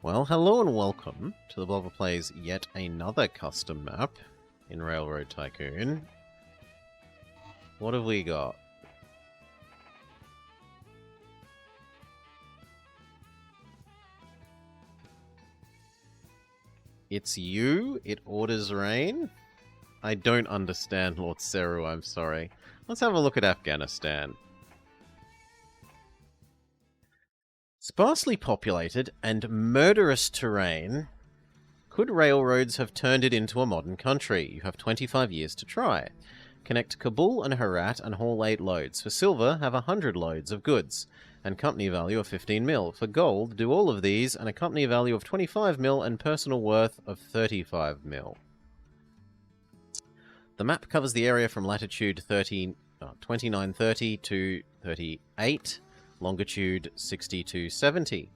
Well, hello and welcome to the Blobber Plays yet another custom map in Railroad Tycoon. What have we got? It's you, it orders rain? I don't understand, Lord Seru, I'm sorry. Let's have a look at Afghanistan. Sparsely populated and murderous terrain. Could railroads have turned it into a modern country? You have 25 years to try. Connect Kabul and Herat and haul 8 loads. For silver, have 100 loads of goods, and company value of 15 mil. For gold, do all of these, and a company value of 25 mil and personal worth of 35 mil. The map covers the area from latitude 2930 to 38, longitude 60 to 70.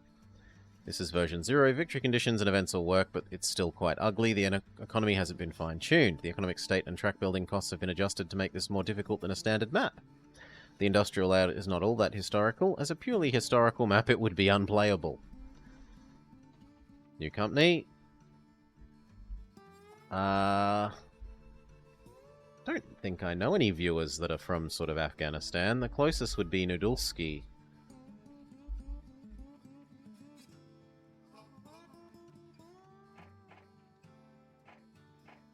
This is version 0. Victory conditions and events will work, but it's still quite ugly. The economy hasn't been fine-tuned. The economic state and track building costs have been adjusted to make this more difficult than a standard map. The industrial layout is not all that historical. As a purely historical map, it would be unplayable. New company. Don't think I know any viewers that are from sort of Afghanistan. The closest would be Noodlski.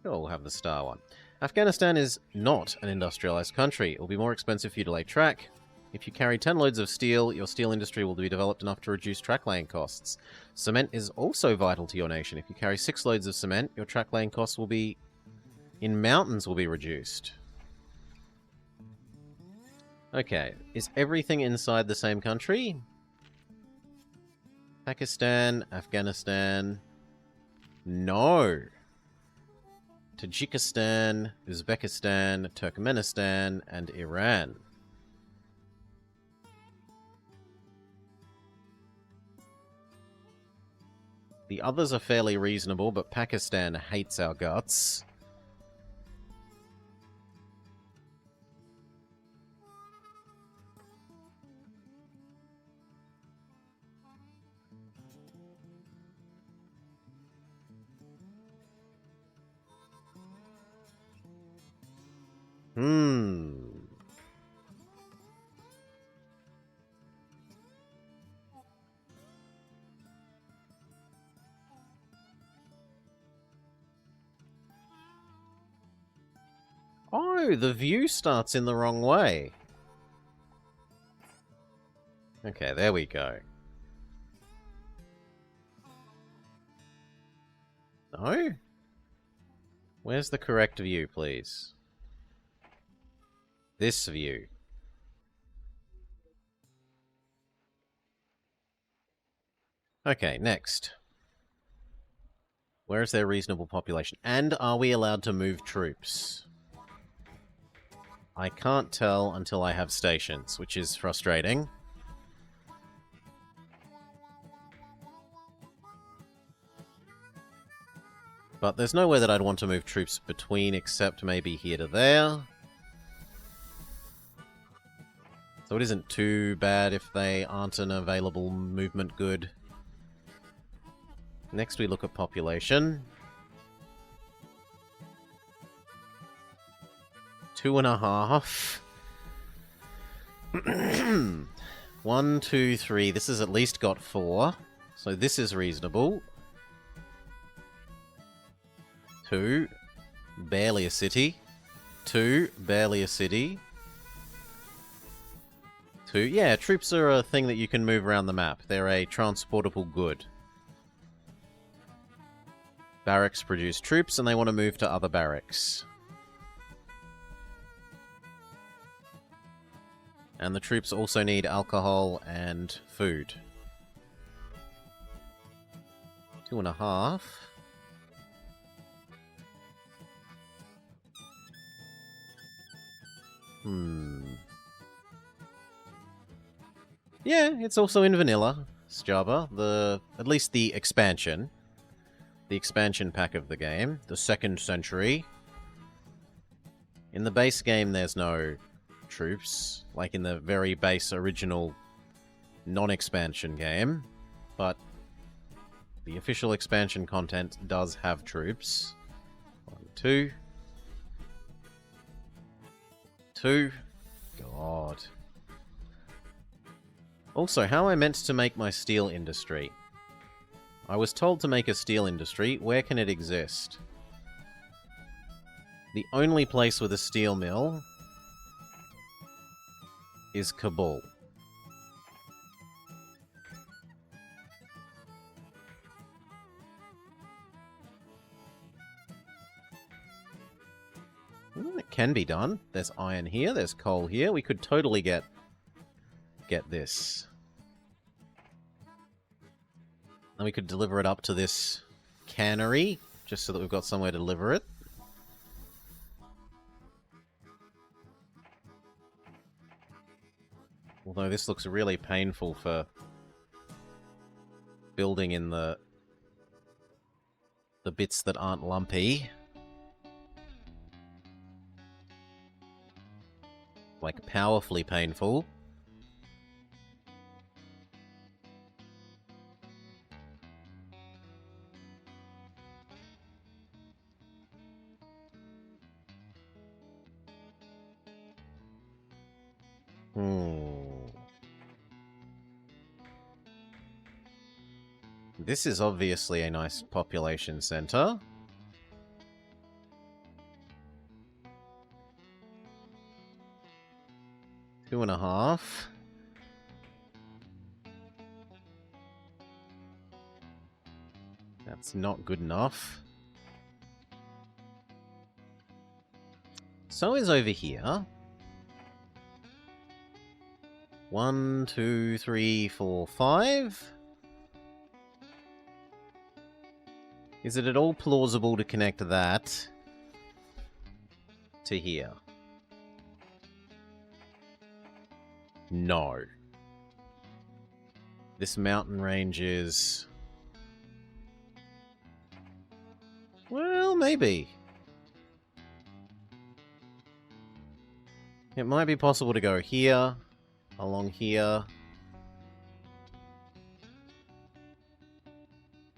We'll have the star one. Afghanistan is not an industrialized country. It will be more expensive for you to lay track. If you carry 10 loads of steel, your steel industry will be developed enough to reduce track laying costs. Cement is also vital to your nation. If you carry 6 loads of cement, your track laying costs will be... in mountains will be reduced. Okay, is everything inside the same country? Pakistan, Afghanistan... No! Tajikistan, Uzbekistan, Turkmenistan, and Iran. The others are fairly reasonable, but Pakistan hates our guts. Oh, the view starts in the wrong way. Okay, there we go. No? Where's the correct view, please? This view. Okay, next. Where is their reasonable population? And are we allowed to move troops? I can't tell until I have stations, which is frustrating. But there's nowhere that I'd want to move troops between, except maybe here to there. So it isn't too bad if they aren't an available movement good. Next we look at population. 2.5. 1, 2, 3. This has at least got 4. So this is reasonable. 2. Barely a city. 2. Barely a city. 2. Yeah, troops are a thing that you can move around the map. They're a transportable good. Barracks produce troops and they want to move to other barracks. And the troops also need alcohol and food. 2.5. Yeah, it's also in vanilla, Java. At least the expansion. The expansion pack of the game. The 2nd century. In the base game, there's no troops, like in the very base original non-expansion game, but the official expansion content does have troops. 1, 2. 2. God. Also, how am I meant to make my steel industry? I was told to make a steel industry. Where can it exist? The only place with a steel mill is Kabul. It can be done. There's iron here, there's coal here. We could totally get this. And we could deliver it up to this cannery, just so that we've got somewhere to deliver it. Although this looks really painful for building in the bits that aren't lumpy. Like, powerfully painful. This is obviously a nice population center. Two and a half. That's not good enough. So is over here. 1, 2, 3, 4, 5. Is it at all plausible to connect that to here? No. This mountain range is... well, maybe. It might be possible to go here, along here,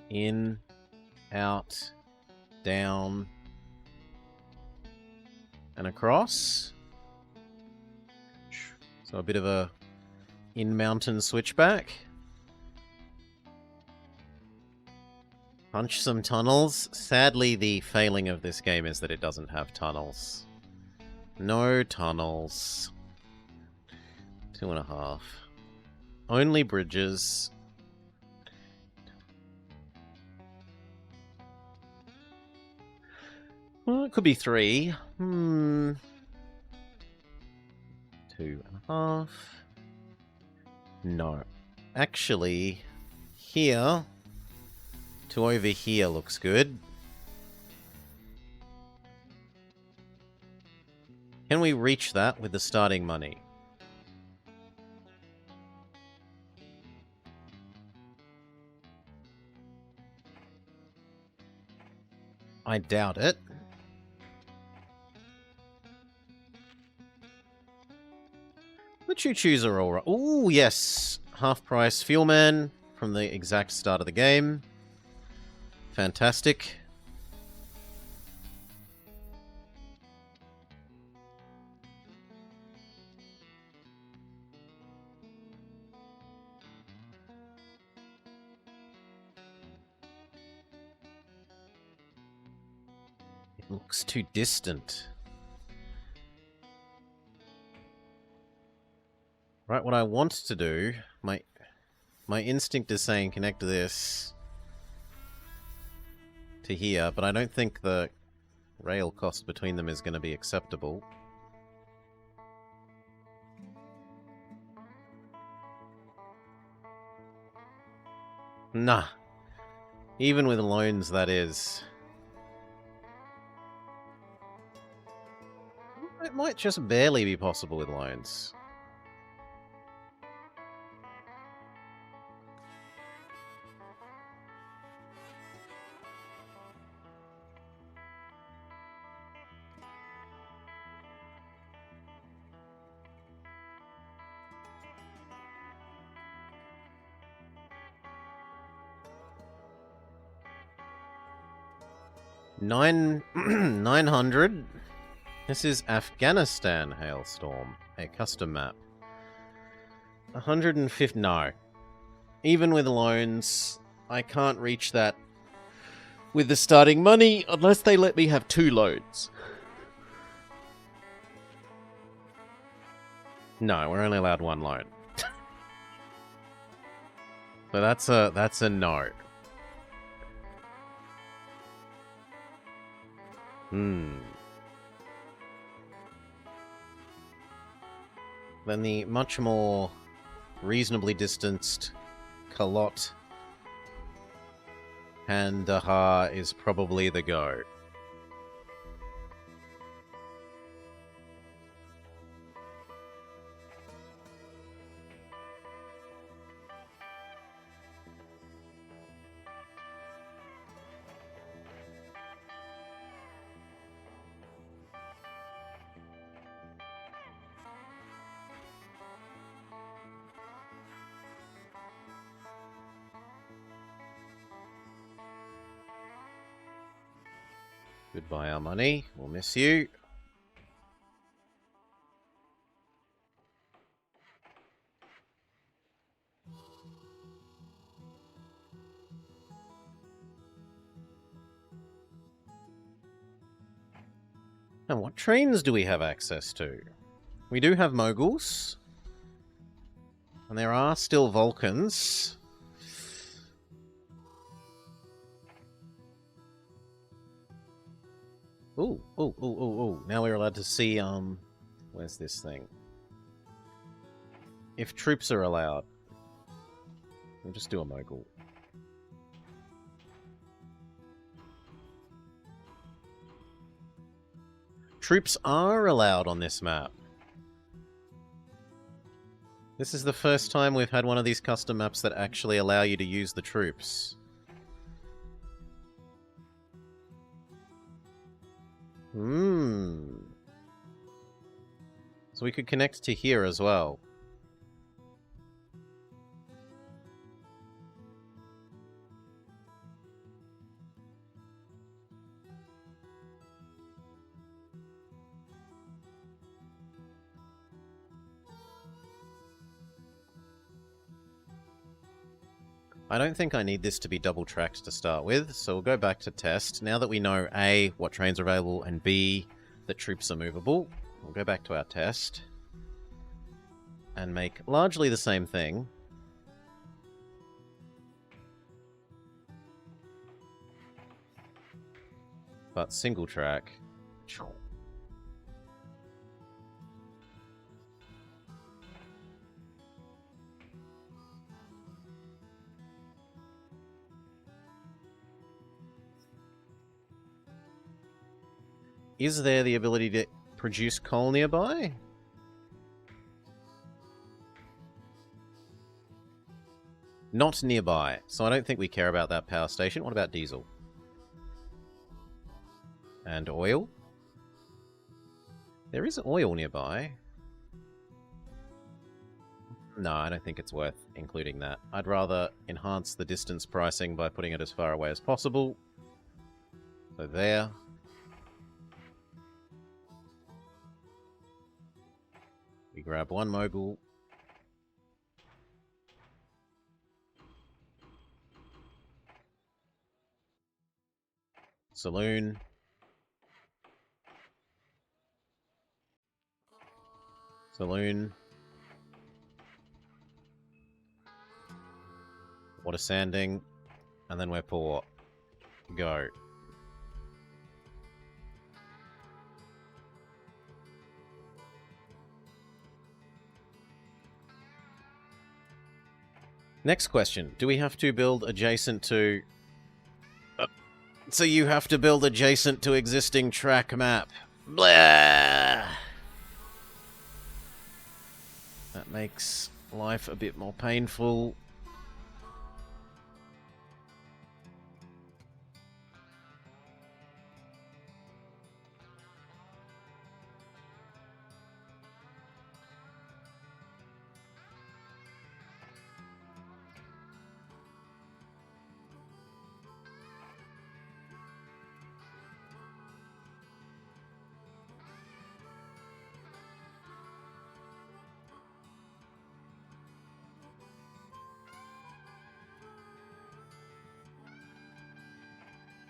in, out, down, and across. So a bit of a in-mountain switchback. Punch some tunnels. Sadly, the failing of this game is that it doesn't have tunnels. No tunnels. 2.5. Only bridges. Well, it could be 3. 2.5. No. Actually, here to over here looks good. Can we reach that with the starting money? I doubt it. The Choo Choos are alright. Ooh, yes. Half price Fuelman from the exact start of the game. Fantastic. It looks too distant. Right, what I want to do, my instinct is saying connect this to here, but I don't think the rail cost between them is going to be acceptable. Nah. Even with loans, that is. It might just barely be possible with loans. 900. This is Afghanistan Hailstorm, a custom map. 150. No. Even with loans, I can't reach that with the starting money unless they let me have 2 loans. No, we're only allowed 1 loan. So that's a no. Then the much more reasonably distanced Kalot Kandahar is probably the go. Goodbye, our money. We'll miss you. And what trains do we have access to? We do have moguls. And there are still Vulcans. Ooh. Now we're allowed to see, where's this thing? If troops are allowed. We'll just do a mogul. Troops are allowed on this map. This is the first time we've had one of these custom maps that actually allow you to use the troops. So we could connect to here as well. I don't think I need this to be double-tracked to start with, so we'll go back to test. Now that we know A, what trains are available, and B, that troops are movable, we'll go back to our test and make largely the same thing. But single track. Is there the ability to produce coal nearby? Not nearby, so I don't think we care about that power station. What about diesel? And oil? There is oil nearby. No, I don't think it's worth including that. I'd rather enhance the distance pricing by putting it as far away as possible. So there. We grab 1 mogul. Saloon. Saloon. Water sanding. And then we're poor. Go. Next question. Do we have to build adjacent to... So you have to build adjacent to existing track map. Blah! That makes life a bit more painful.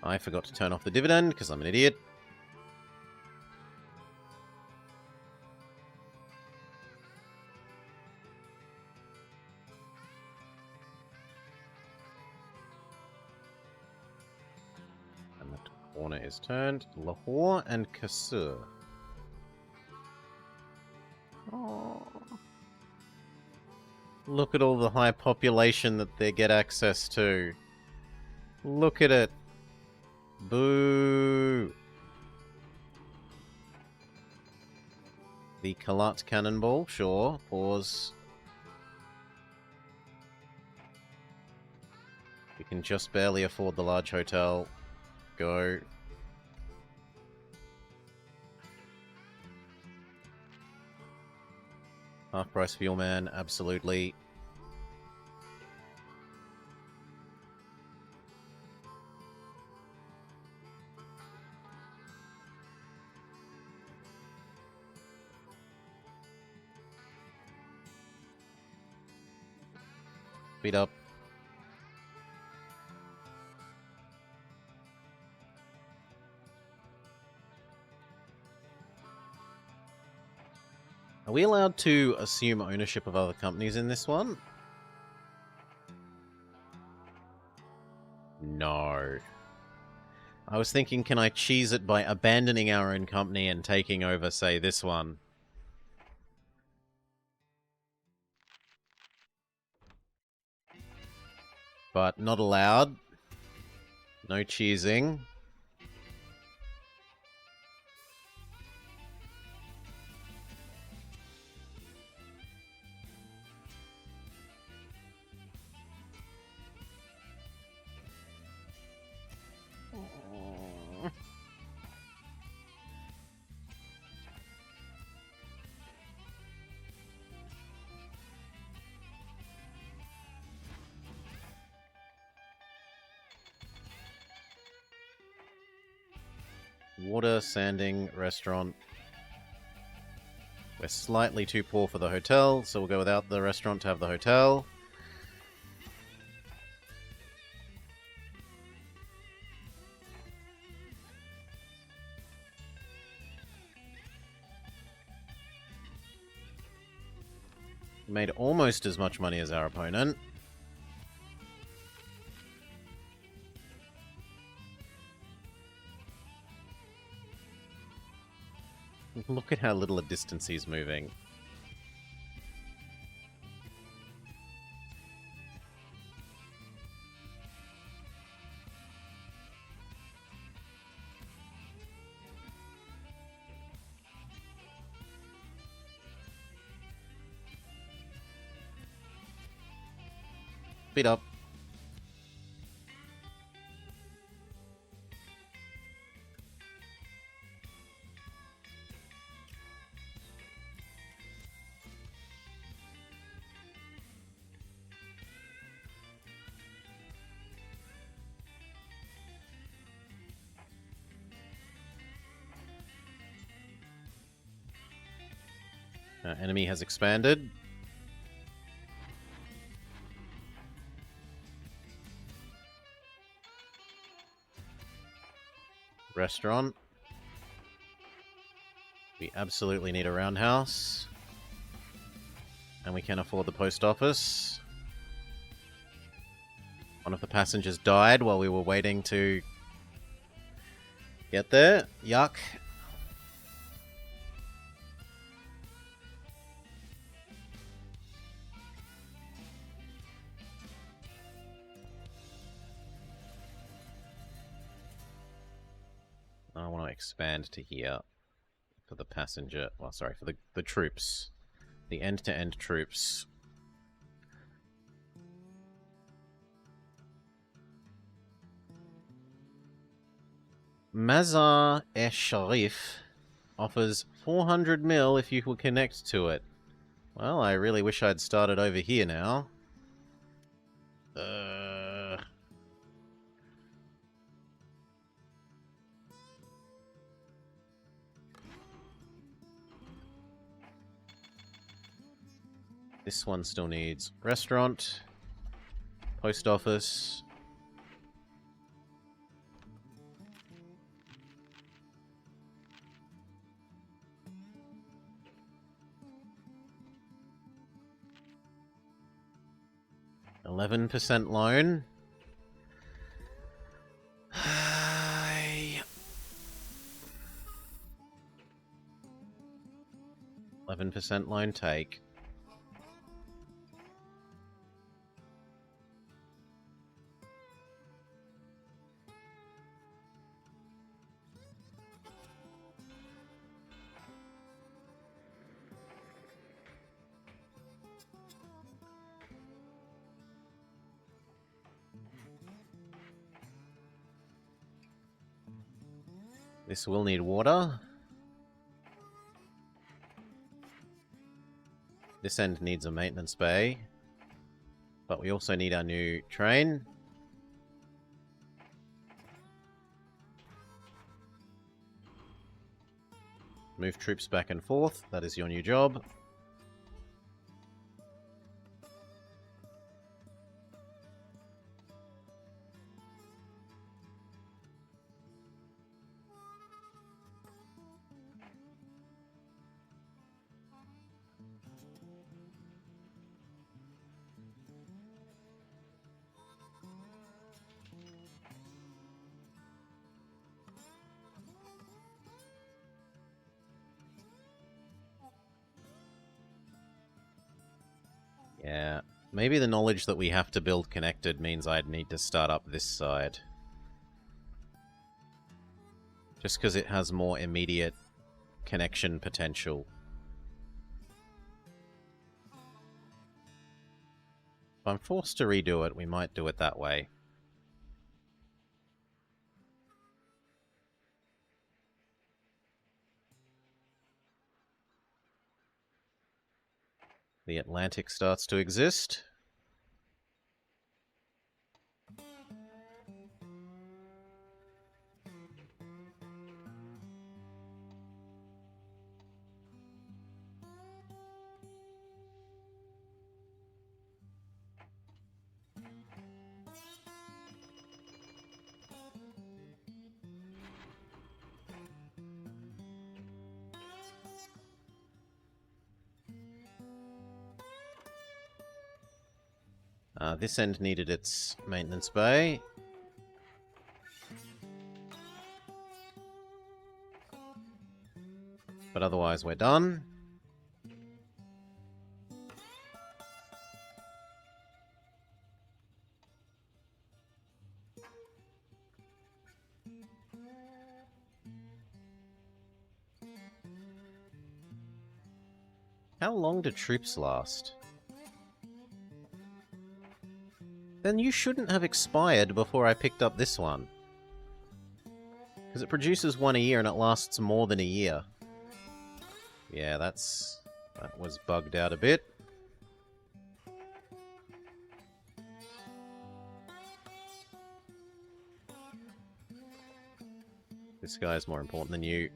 I forgot to turn off the dividend because I'm an idiot. And the corner is turned. Lahore and Kasur. Oh. Look at all the high population that they get access to. Look at it. Boo. The Kalat Cannonball, sure. Pause. We can just barely afford the large hotel. Go. Half price fuel man, absolutely. Speed up. Are we allowed to assume ownership of other companies in this one? No. I was thinking, can I cheese it by abandoning our own company and taking over, say, this one? But not allowed. No cheesing. Water, sanding, restaurant. We're slightly too poor for the hotel, so we'll go without the restaurant to have the hotel. Made almost as much money as our opponent. Look at how little a distance he's moving. Speed up. Enemy has expanded. Restaurant. We absolutely need a roundhouse. And we can afford the post office. One of the passengers died while we were waiting to get there. Yuck. I want to expand to here for the passenger. Well, sorry, for the troops. The end-to-end troops. Mazar-e-Sharif offers 400 mil if you will connect to it. Well, I really wish I'd started over here now. This one still needs restaurant, post office. 11% loan. 11% loan take. This will need water. This end needs a maintenance bay. But we also need our new train. Move troops back and forth. That is your new job. Yeah, maybe the knowledge that we have to build connected means I'd need to start up this side. Just because it has more immediate connection potential. If I'm forced to redo it, we might do it that way. The Atlantic starts to exist. This end needed its maintenance bay. But otherwise we're done. How long do troops last? Then you shouldn't have expired before I picked up this one. Because it produces one a year and it lasts more than a year. Yeah, that was bugged out a bit. This guy's more important than you.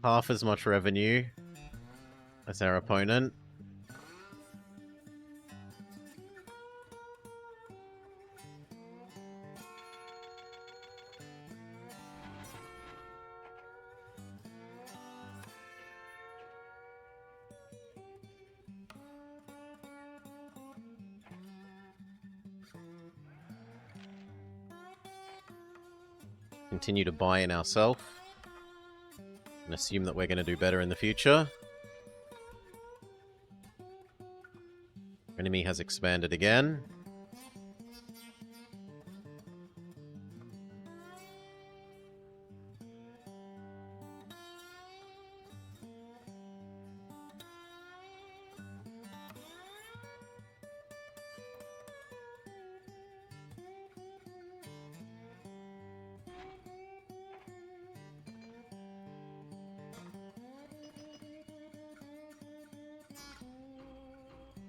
Half as much revenue as our opponent. Continue to buy in ourselves and assume that we're going to do better in the future. Enemy has expanded again.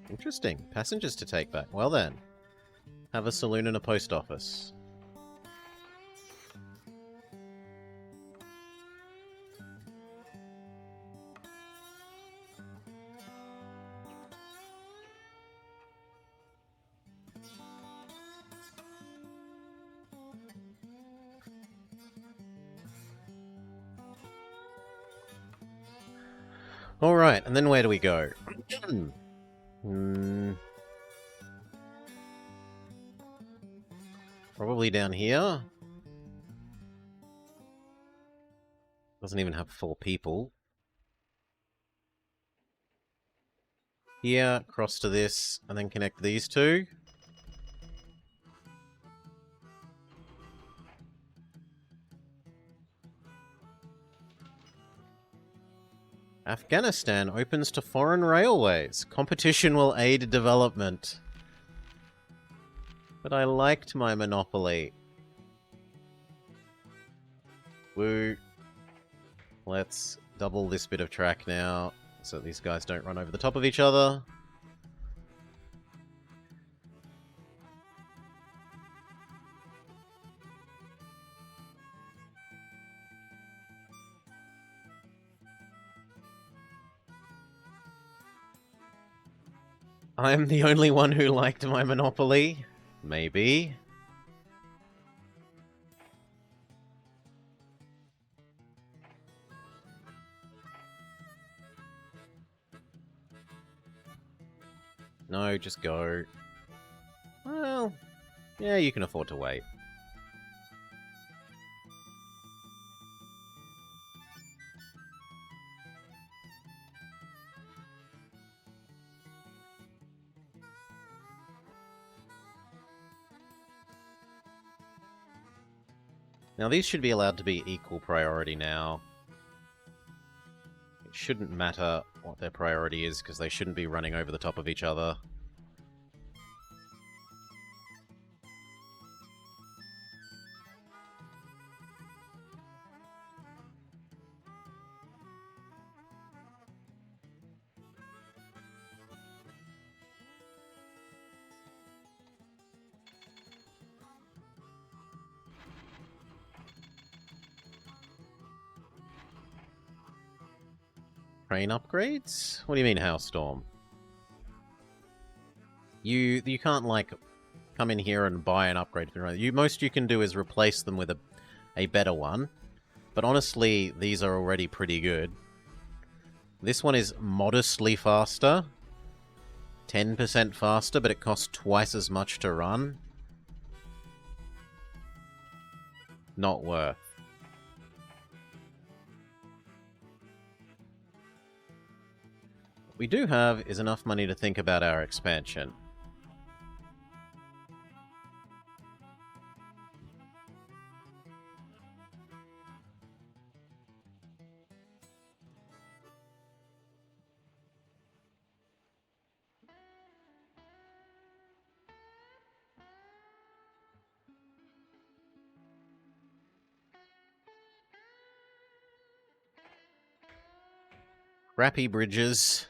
Interesting. Passengers to take back. Well then. Have a saloon and a post office. Alright, and then where do we go? Probably down here. Doesn't even have 4 people. Here, cross to this, and then connect these two. Afghanistan opens to foreign railways. Competition will aid development. But I liked my monopoly. Woo. Let's double this bit of track now, so these guys don't run over the top of each other. I'm the only one who liked my monopoly. Maybe. No, just go. Well, yeah, you can afford to wait. Now, these should be allowed to be equal priority now. It shouldn't matter what their priority is, because they shouldn't be running over the top of each other. Train upgrades? What do you mean, Hailstorm? You can't, like, come in here and buy an upgrade. Most you can do is replace them with a better one. But honestly, these are already pretty good. This one is modestly faster. 10% faster, but it costs twice as much to run. Not worth. What we do have is enough money to think about our expansion. Crappy bridges.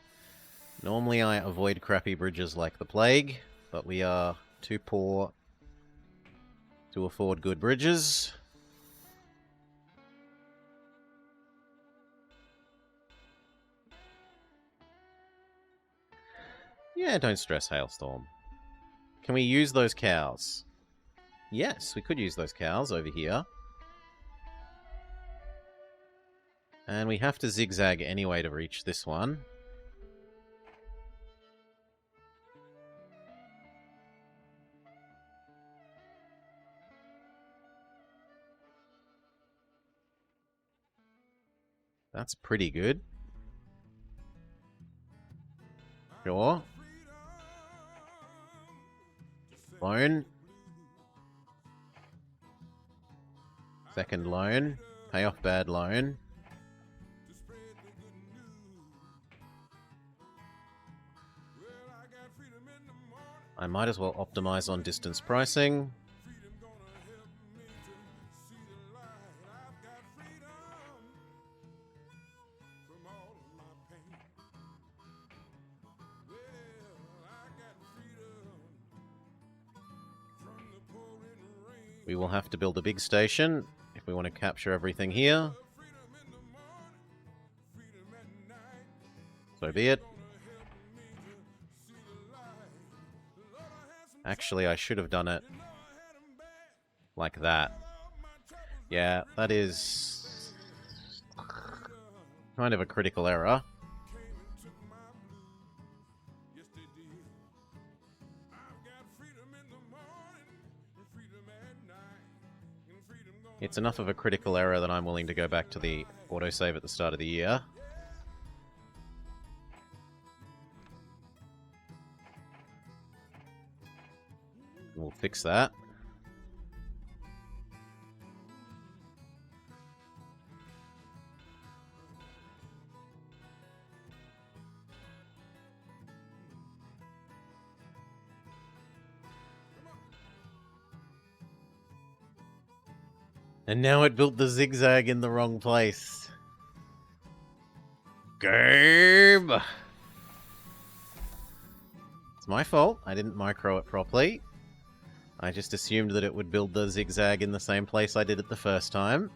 Normally I avoid crappy bridges like the plague, but we are too poor to afford good bridges. Yeah, don't stress, Hailstorm. Can we use those cows? Yes, we could use those cows over here. And we have to zigzag anyway to reach this one. That's pretty good. Sure. Loan. Second loan. Pay off bad loan. I might as well optimize on distance pricing. We will have to build a big station if we want to capture everything here. So be it. Actually, I should have done it like that. Yeah, that is kind of a critical error. It's enough of a critical error that I'm willing to go back to the autosave at the start of the year. We'll fix that. And now it built the zigzag in the wrong place. Game! It's my fault. I didn't micro it properly. I just assumed that it would build the zigzag in the same place I did it the first time.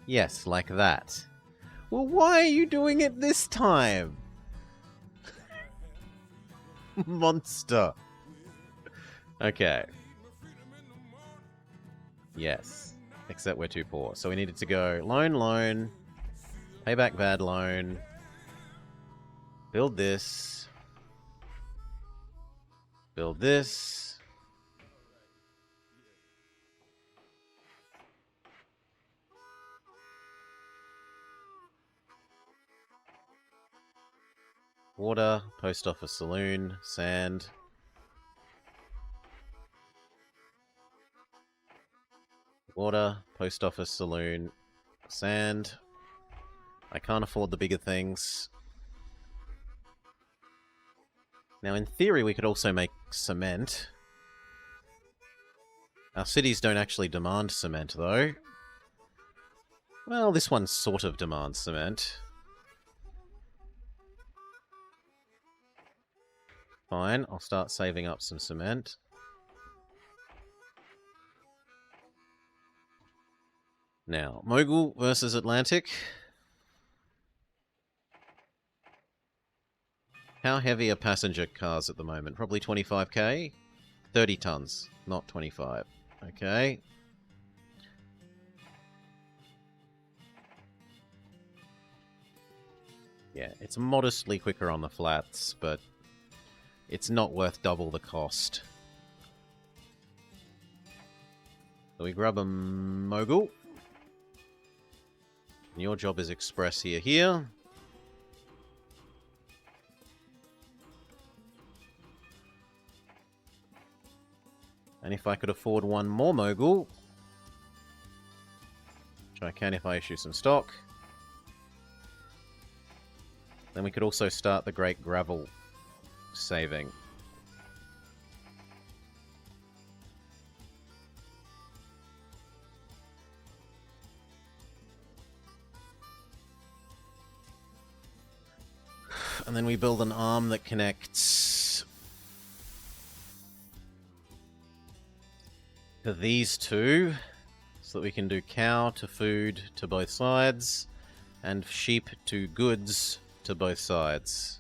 Yes, like that. Well, why are you doing it this time? Monster. Okay. Yes. Except we're too poor. So we needed to go loan, pay back bad loan, build this, build this. Water, post office saloon, sand. Water, post office saloon, sand. I can't afford the bigger things. Now, in theory, we could also make cement. Our cities don't actually demand cement, though. Well, this one sort of demands cement. Fine, I'll start saving up some cement. Now, Mogul versus Atlantic. How heavy are passenger cars at the moment? Probably 25k? 30 tons, not 25. Okay. Yeah, it's modestly quicker on the flats, but it's not worth double the cost. So we grab a Mogul. And your job is express here. And if I could afford one more Mogul, which I can if I issue some stock, then we could also start the Great Gravel saving. And then we build an arm that connects to these two, so that we can do cow to food to both sides, and sheep to goods to both sides.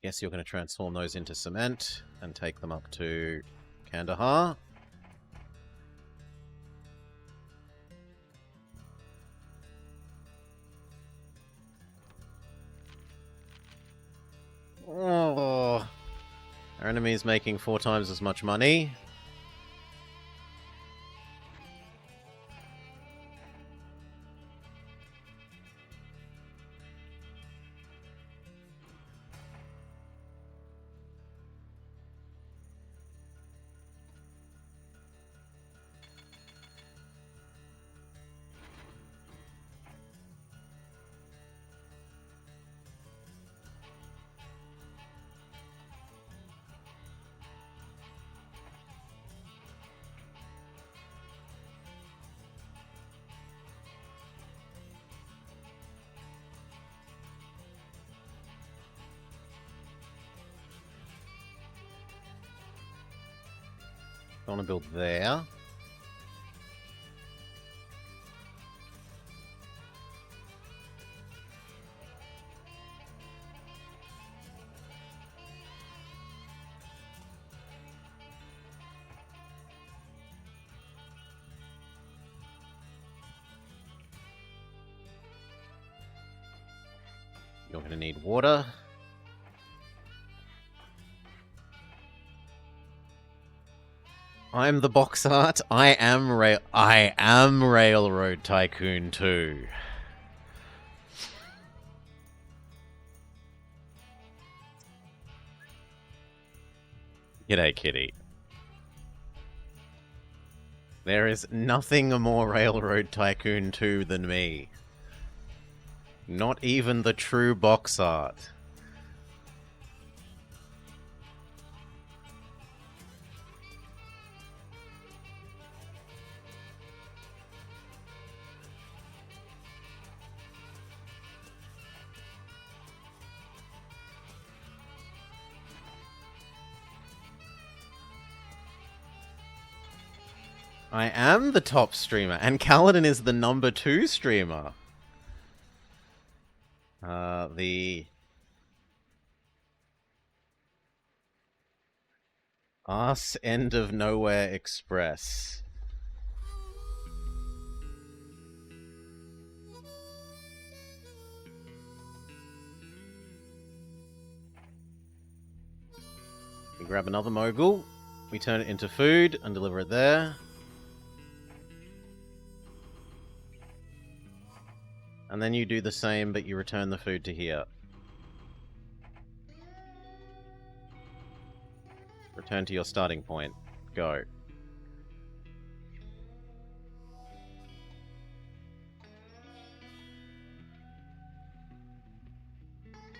Guess you're going to transform those into cement and take them up to Kandahar. Oh, our enemy is making 4 times as much money. I want to build there. You're going to need water. I'm the box art. I am Railroad Tycoon 2. G'day, kitty. There is nothing more Railroad Tycoon 2 than me. Not even the true box art. I am the top streamer, and Kaladin is the number 2 streamer. The Arse End of Nowhere Express. We grab another mogul, we turn it into food and deliver it there. And then you do the same, but you return the food to here. Return to your starting point. Go.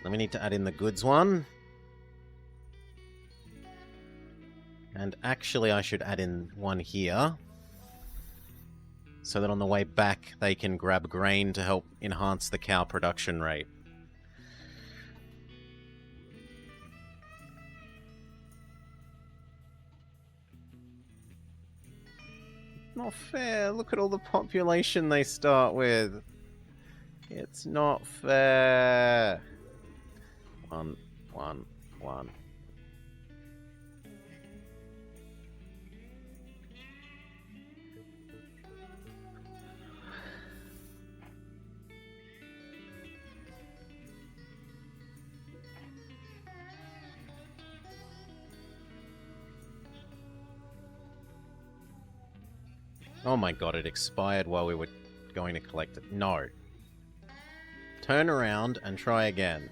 Then we need to add in the goods one. And actually I should add in one here. So that on the way back they can grab grain to help enhance the cow production rate. Not fair. Look at all the population they start with. It's not fair. 1, 1, 1. Oh my god, it expired while we were going to collect it. No. Turn around and try again.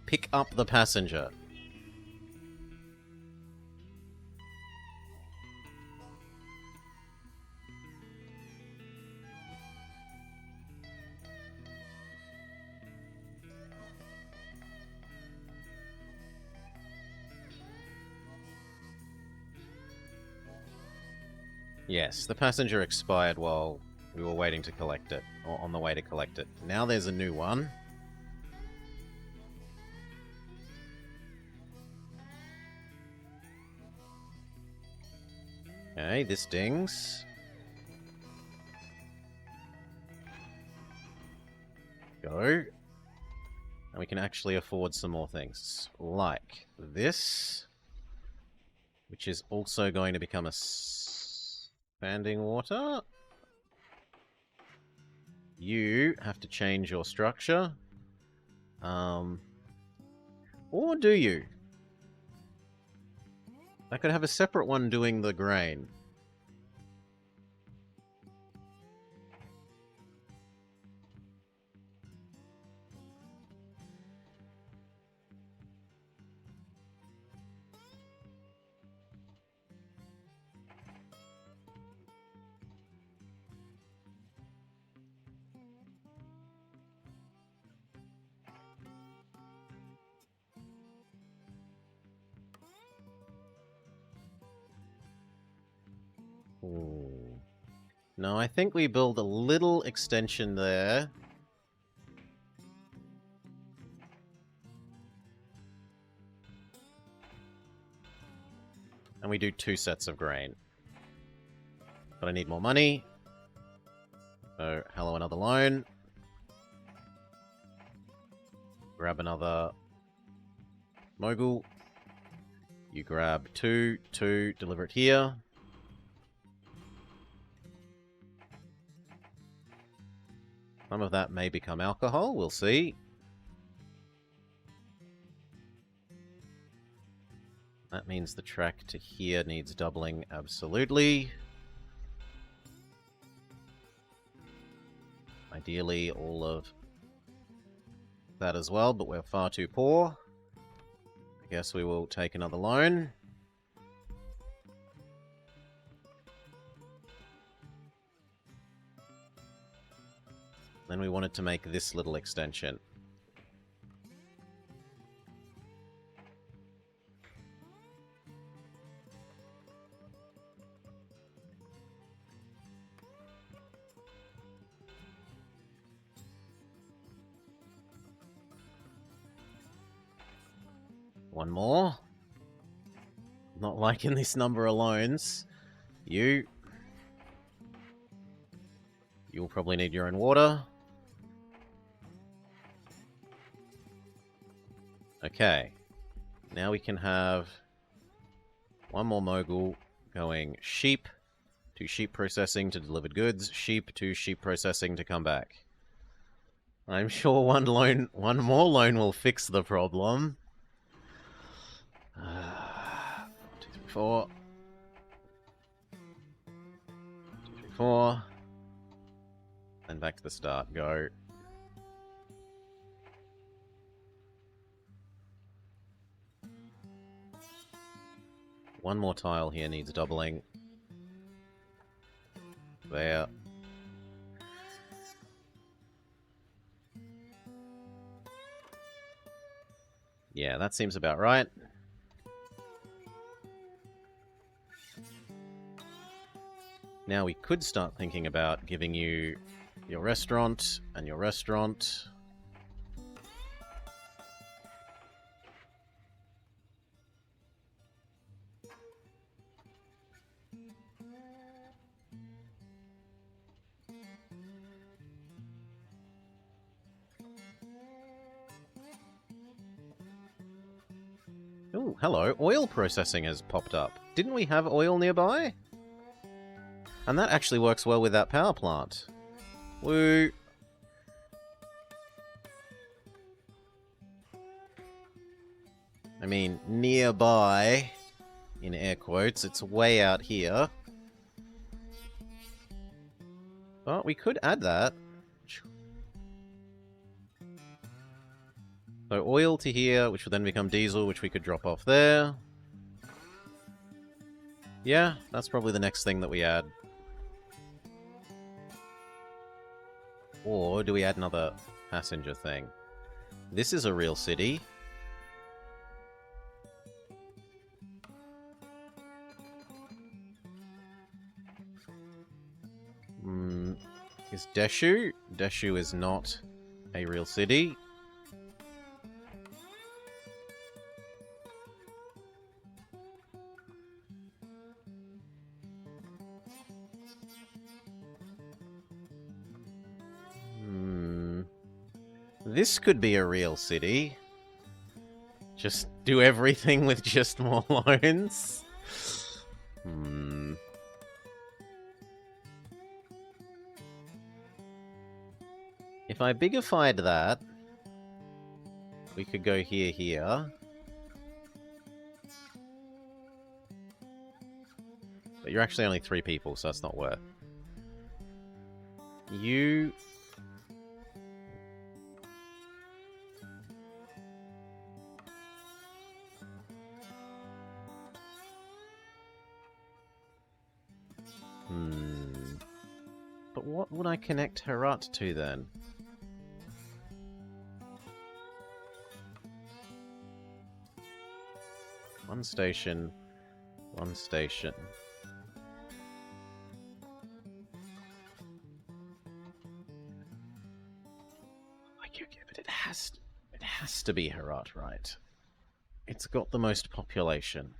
Pick up the passenger. Yes, the passenger expired while we were waiting to collect it, or on the way to collect it. Now there's a new one. Okay, this dings. Go. And we can actually afford some more things, like this, which is also going to become a standing water. You have to change your structure. Or do you? I could have a separate one doing the grain. Ooh. No, I think we build a little extension there. And we do 2 sets of grain. But I need more money. So, hello, another loan. Grab another mogul. You grab 2, deliver it here. Some of that may become alcohol, we'll see. That means the track to here needs doubling absolutely. Ideally, all of that as well, but we're far too poor. I guess we will take another loan. Then we wanted to make this little extension. One more. Not liking this number of loans. You'll probably need your own water. Okay. Now we can have one more mogul going sheep to sheep processing to delivered goods, sheep to sheep processing to come back. I'm sure one more loan will fix the problem. 2, 3, 4. 2, 3, 4. Then back to the start. Go. One more tile here needs doubling. There. Yeah, that seems about right. Now we could start thinking about giving you your restaurant and your restaurant. Ooh, hello. Oil processing has popped up. Didn't we have oil nearby? And that actually works well with that power plant. Woo! I mean, nearby, in air quotes, it's way out here. But we could add that. So oil to here, which would then become diesel, which we could drop off there. Yeah, that's probably the next thing that we add. Or do we add another passenger thing? This is a real city. Is Deshu? Deshu is not a real city. This could be a real city. Just do everything with just more loans. If I bigified that, we could go here. But you're actually only 3 people, so that's not worth. You... But what would I connect Herat to then? One station. One station. But it has to be Herat, right? It's got the most population.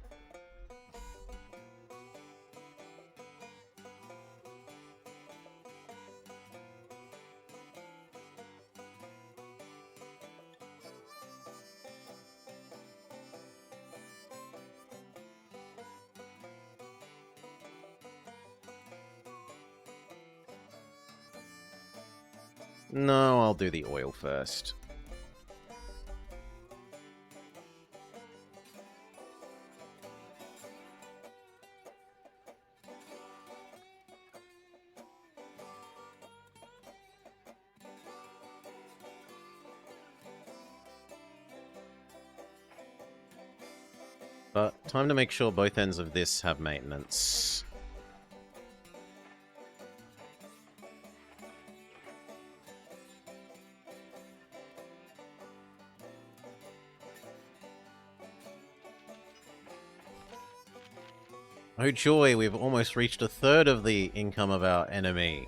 No, I'll do the oil first. But time to make sure both ends of this have maintenance. Oh joy, we've almost reached a third of the income of our enemy.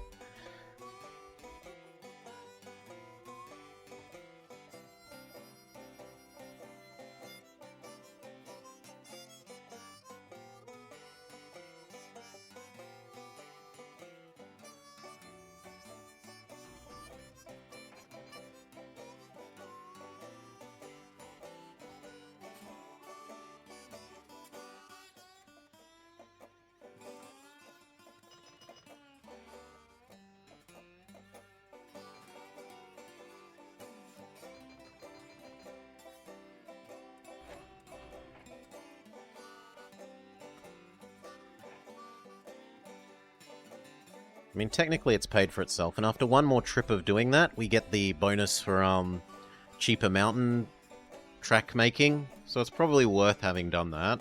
I mean, technically it's paid for itself, and after one more trip of doing that, we get the bonus for, cheaper mountain track making, so it's probably worth having done that.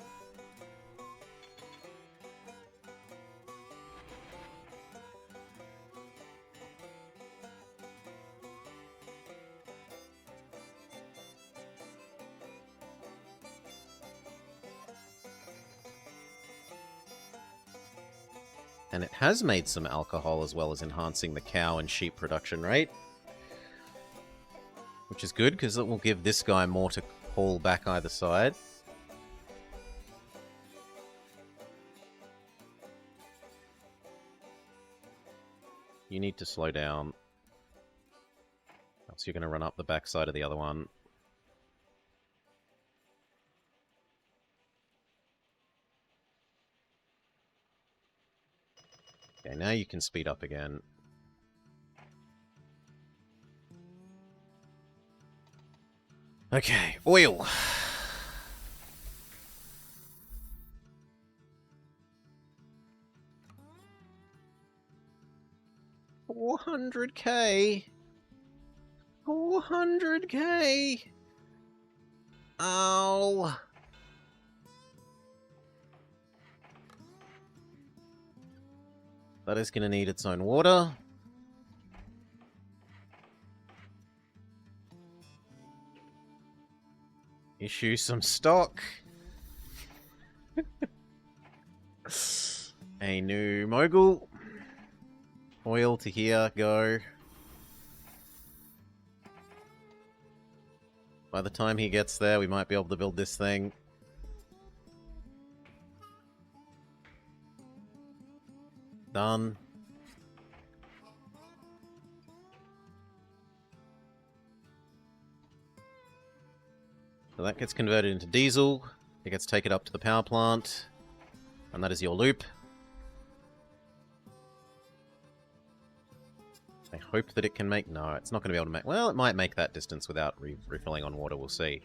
And it has made some alcohol as well as enhancing the cow and sheep production rate. Which is good, because it will give this guy more to haul back either side. You need to slow down. Else you're going to run up the backside of the other one. Okay, now you can speed up again. Okay, oil. $400K. 400K. Ow. That is going to need its own water. Issue some stock. A new mogul. Oil to here, go. By the time he gets there, we might be able to build this thing. Done. So that gets converted into diesel. It gets taken up to the power plant. And that is your loop. I hope that it can make... No, it's not going to be able to make... Well, it might make that distance without refilling on water. We'll see.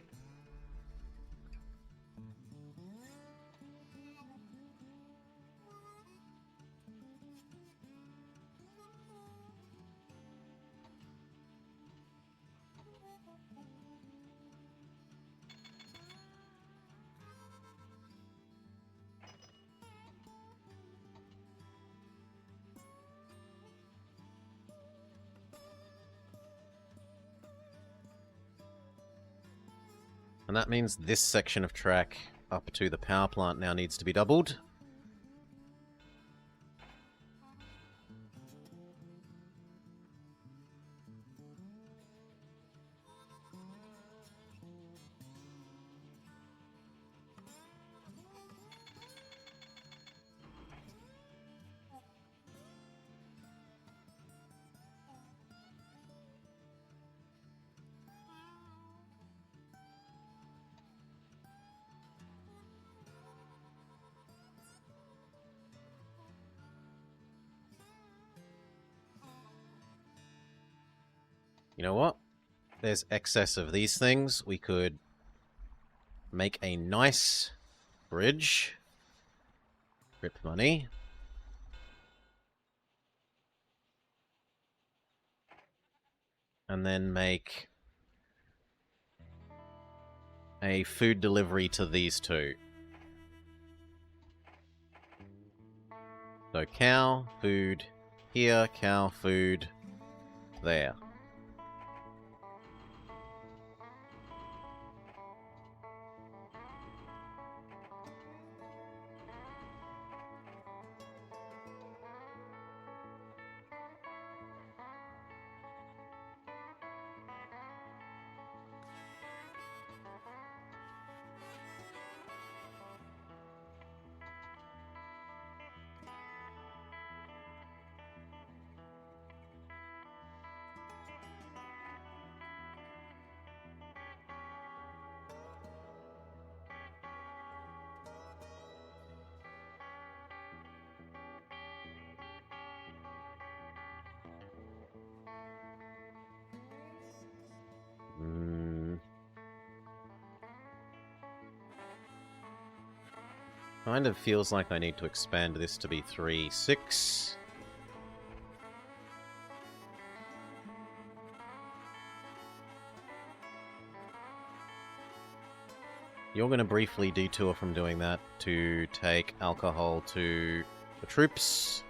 And that means this section of track up to the power plant now needs to be doubled. You know what? There's excess of these things. We could make a nice bridge. Rip money. And then make a food delivery to these two. So cow, food here, cow, food there. Kind of feels like I need to expand this to be 3, 6. You're going to briefly detour from doing that to take alcohol to the troops.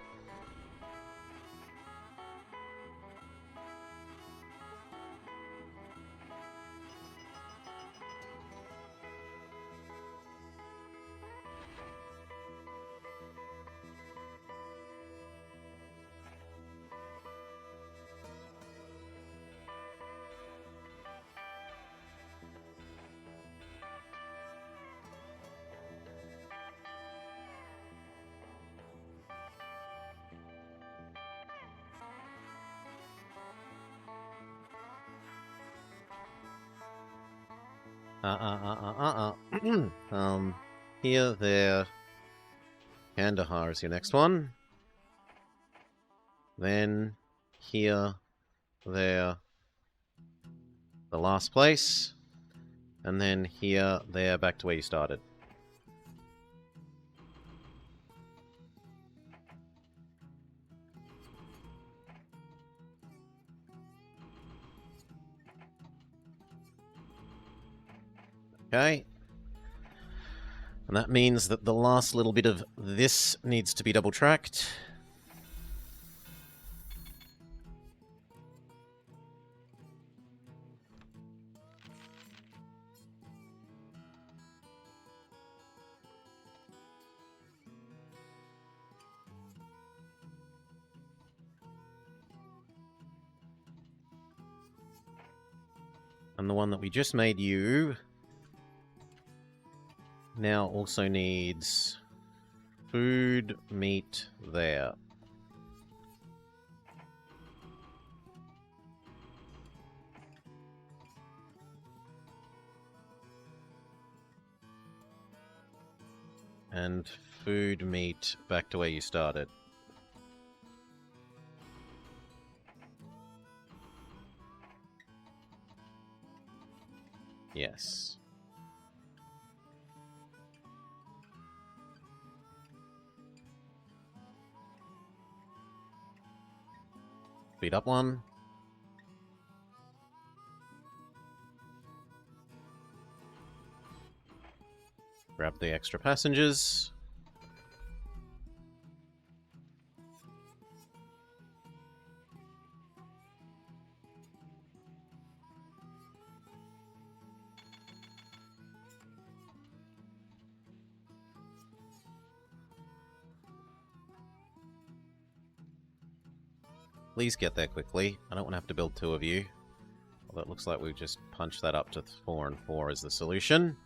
Here, there. Kandahar is your next one. Then, here, there. The last place. And then here, there, back to where you started. Okay. And that means that the last little bit of this needs to be double-tracked. And the one that we just made you now also needs food, meat there. And food, meat, back to where you started. Yes. Speed up one. Grab the extra passengers. Please get there quickly. I don't want to have to build 2 of you. Although it looks like we've just punched that up to 4 and 4 as the solution.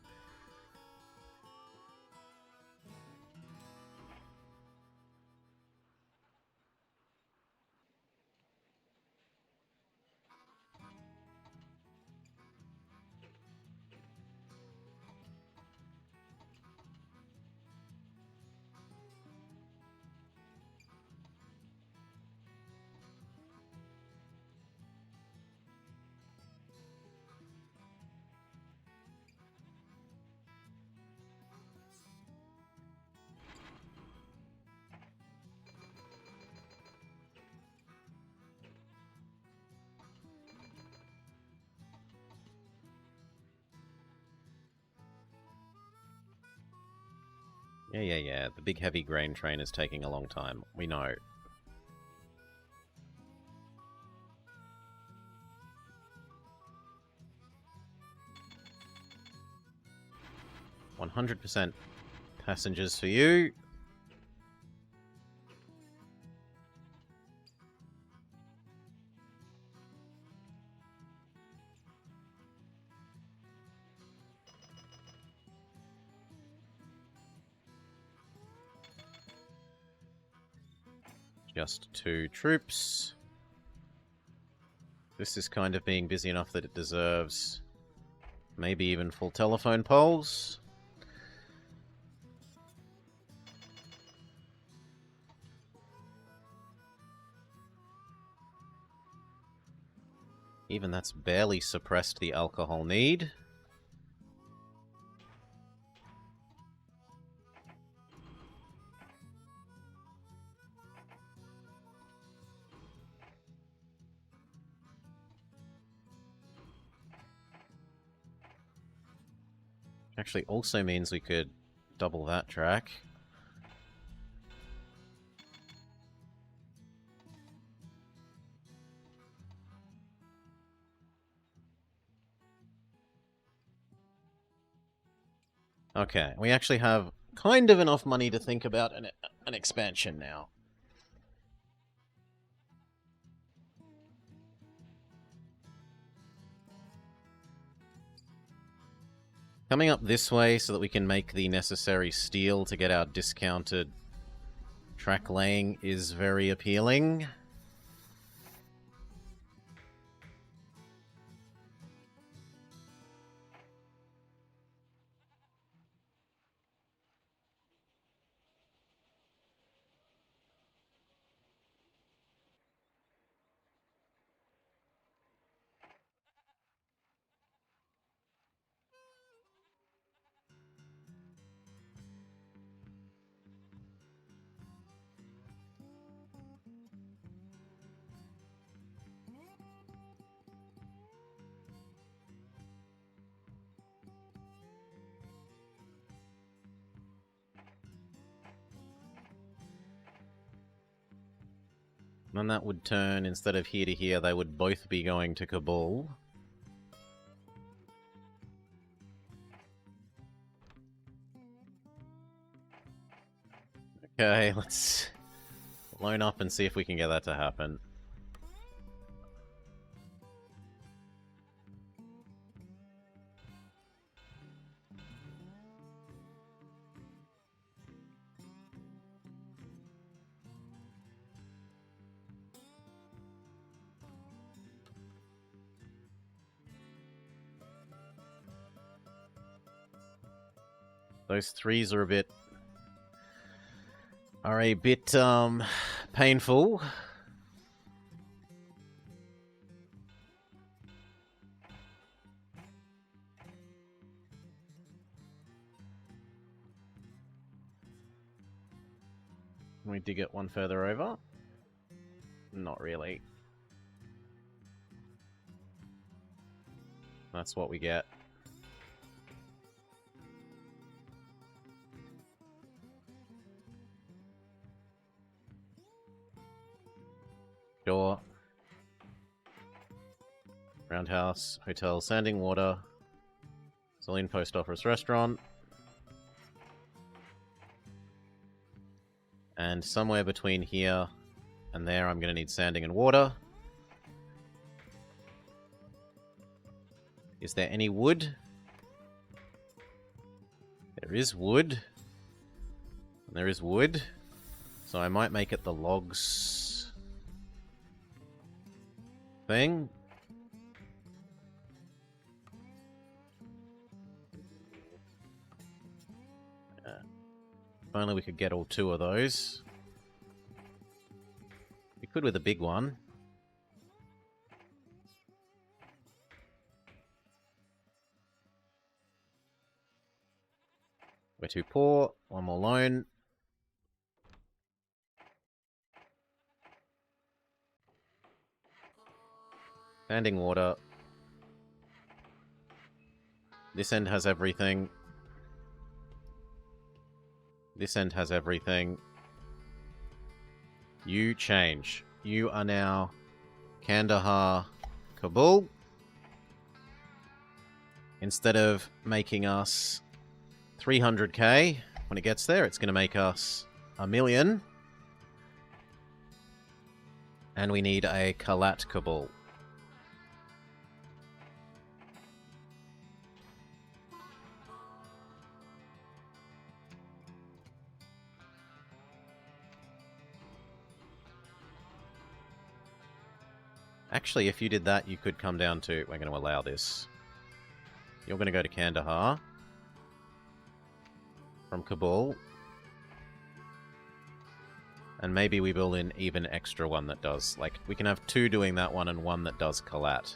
Yeah. The big heavy grain train is taking a long time. We know. "100% passengers for you." Just 2 troops. This is kind of being busy enough that it deserves maybe even full telephone poles. Even that's barely suppressed the alcohol need. Actually also means we could double that track. Okay, we actually have kind of enough money to think about an expansion now. Coming up this way so that we can make the necessary steel to get our discounted track laying is very appealing. And that would turn, instead of here to here, they would both be going to Kabul. Okay, let's loan up and see if we can get that to happen. Those 3s are a bit painful. We did get one further over. Not really. That's what we get. Sure. Roundhouse, hotel, Sanding Water, Celine Post Office Restaurant. And somewhere between here and there, I'm going to need sanding and water. Is there any wood? There is wood. And there is wood. So I might make it the logs thing. If only we could get all 2 of those. We could with a big one. We're too poor. One more loan. Standing water. This end has everything. This end has everything. You change. You are now Kandahar, Kabul. Instead of making us 300k, when it gets there, it's going to make us 1 million. And we need a Kalat Kabul. Actually, if you did that, you could come down to... We're going to allow this. You're going to go to Kandahar from Kabul. And maybe we build in even extra one that does... Like, we can have 2 doing that one and 1 that does Kalat.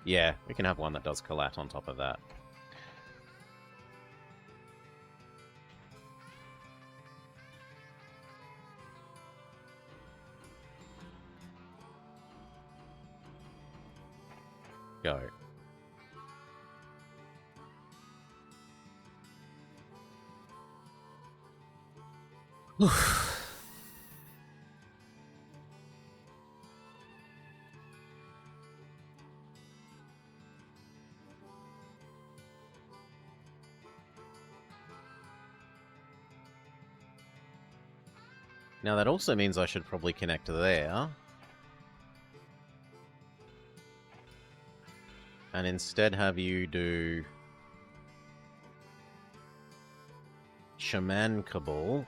Yeah, we can have 1 that does Kalat on top of that. Go. Now that also means I should probably connect there. And instead have you do Shaman Kabul.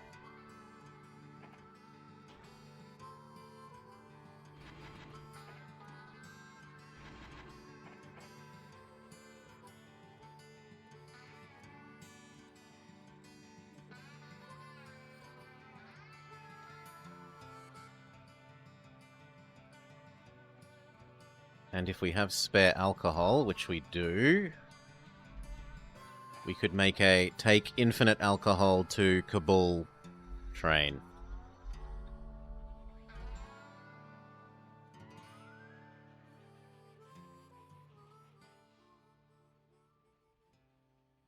And if we have spare alcohol, which we do, we could make a take infinite alcohol to Kabul train.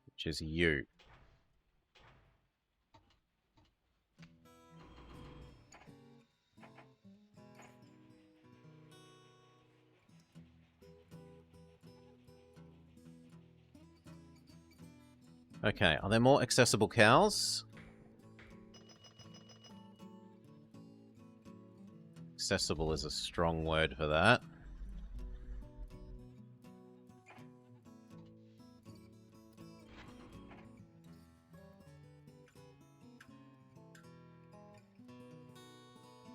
Which is you. Okay, are there more accessible cows? Accessible is a strong word for that.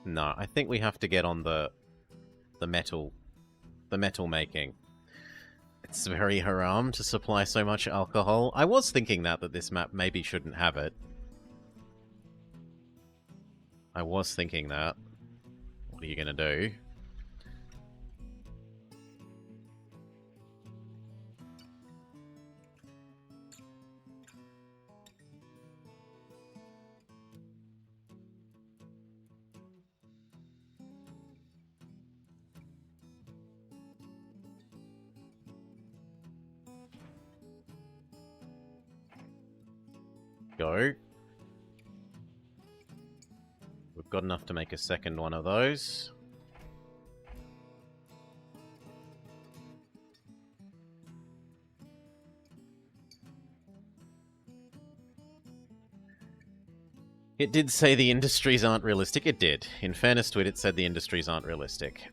No, I think we have to get on the metal making. It's very haram to supply so much alcohol. I was thinking that this map maybe shouldn't have it. I was thinking that. What are you gonna do? Go. We've got enough to make a second one of those. It did say the industries aren't realistic. It did. In fairness to it, it said the industries aren't realistic.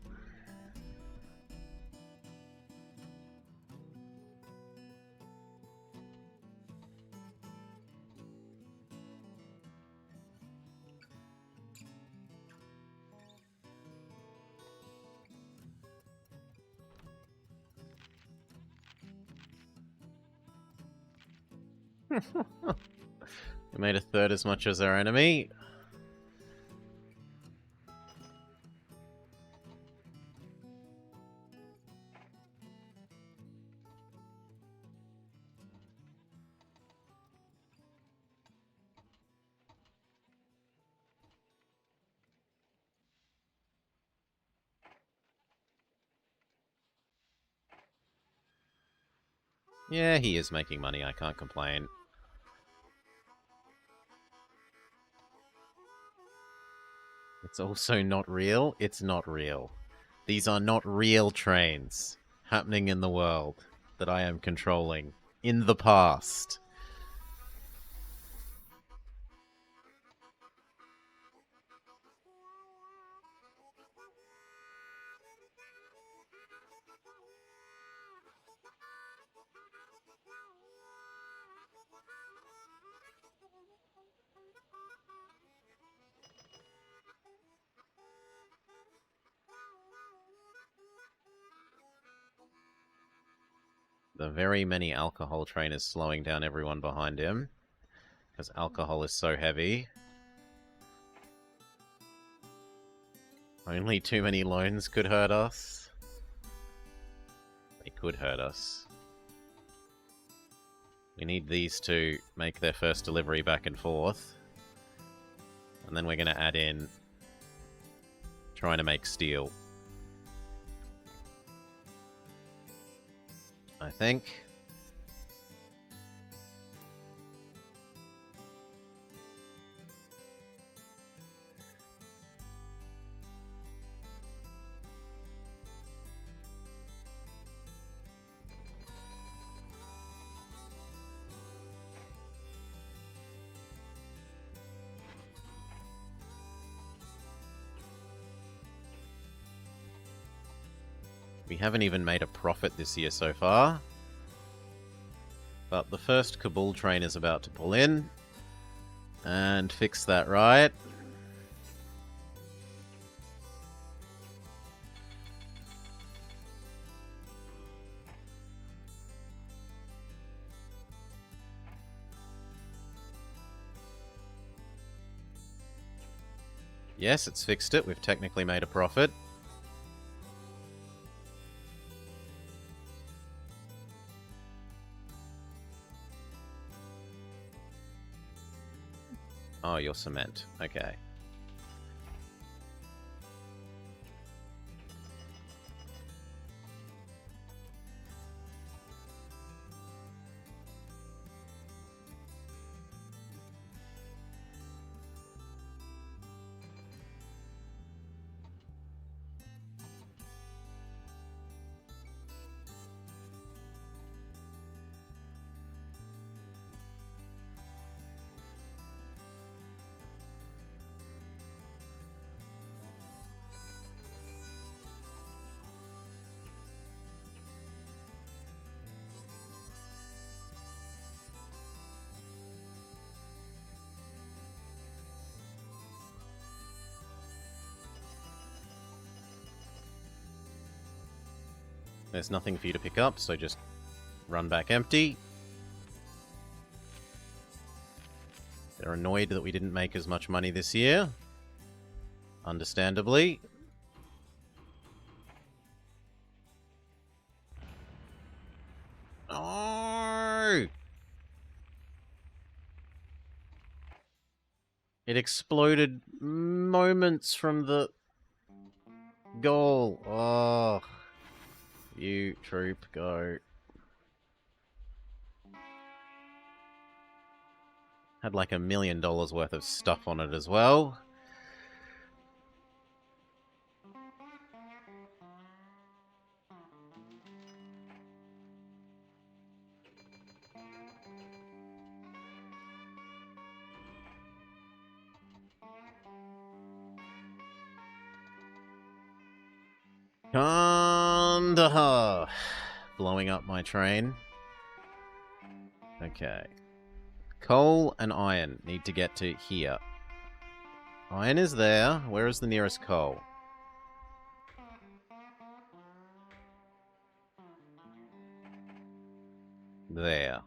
We made a third as much as our enemy. Yeah, he is making money. I can't complain. It's also not real. It's not real. These are not real trains happening in the world that I am controlling in the past. The very many alcohol trainers slowing down everyone behind him, because alcohol is so heavy. Only too many loans could hurt us. They could hurt us. We need these to make their first delivery back and forth. And then we're going to add in trying to make steel. I think. We haven't even made a profit this year so far. But the first Kabul train is about to pull in and fix that right. Yes, it's fixed it. We've technically made a profit. Oh, your cement. Okay. There's nothing for you to pick up, so just run back empty. They're annoyed that we didn't make as much money this year. Understandably. Oh! It exploded moments from the goal. Oh. You, troop, go. Had like $1 million worth of stuff on it as well. Kandahar. Blowing up my train. Okay. Coal and iron need to get to here. Iron is there. Where is the nearest coal? There.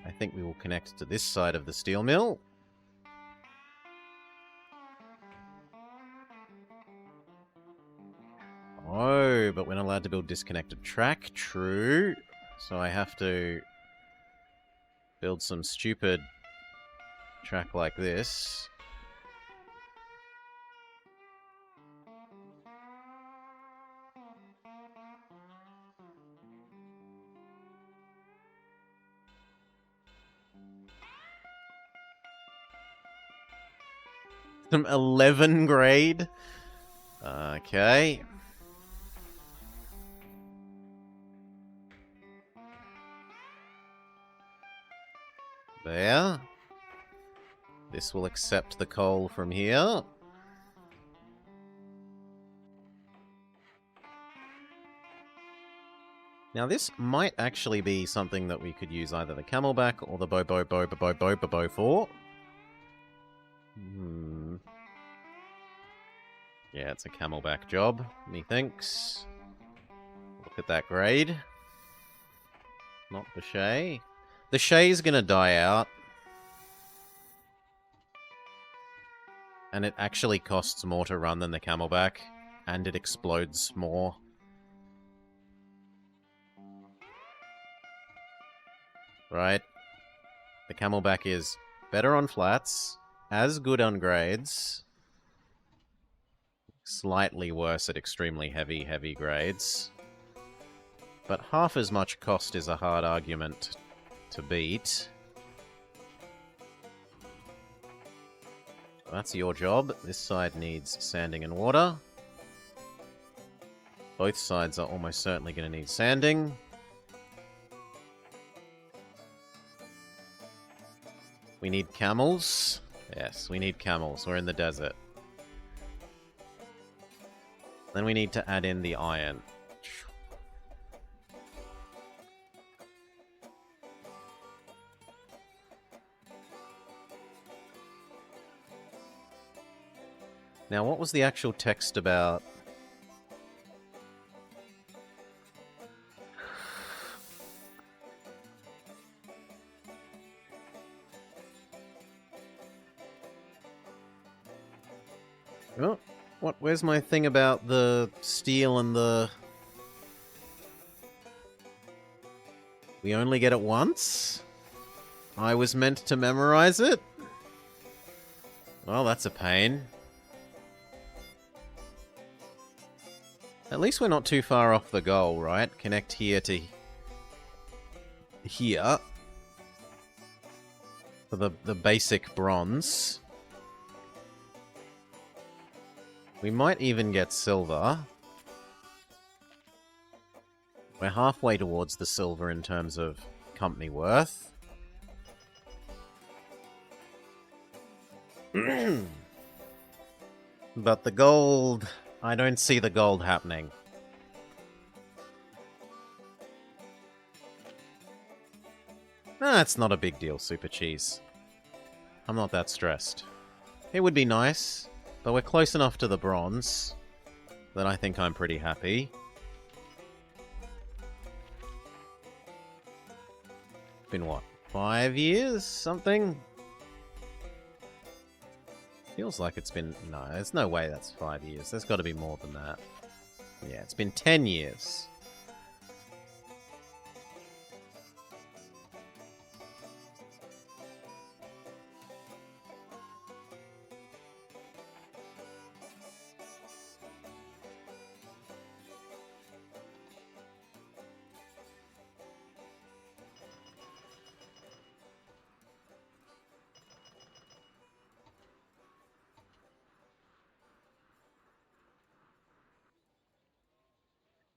I think we will connect to this side of the steel mill. Oh, but we're not allowed to build disconnected track. True. So I have to build some stupid track like this. Some 11 grade. Okay. There. This will accept the coal from here. Now this might actually be something that we could use either the camelback or the bobo for. Yeah, it's a camelback job, methinks. Look at that grade. Not the Shay. The Shay's gonna die out. And it actually costs more to run than the camelback. And it explodes more. Right? The camelback is better on flats, as good on grades, slightly worse at extremely heavy grades. But half as much cost is a hard argument to beat. That's your job. This side needs sanding and water. Both sides are almost certainly going to need sanding. We need camels. Yes, we need camels. We're in the desert. Then we need to add in the iron. Now, what was the actual text about? Oh, what? Where's my thing about the steel and the... We only get it once? I was meant to memorize it? Well, that's a pain. At least we're not too far off the goal, right? Connect here to here. For the basic bronze. We might even get silver. We're halfway towards the silver in terms of company worth. But the gold... I don't see the gold happening. That's not a big deal, Super Cheese. I'm not that stressed. It would be nice, but we're close enough to the bronze that I think I'm pretty happy. Been what, 5 years? Something? Feels like it's been... No, there's no way that's 5 years. There's got to be more than that. Yeah, it's been 10 years.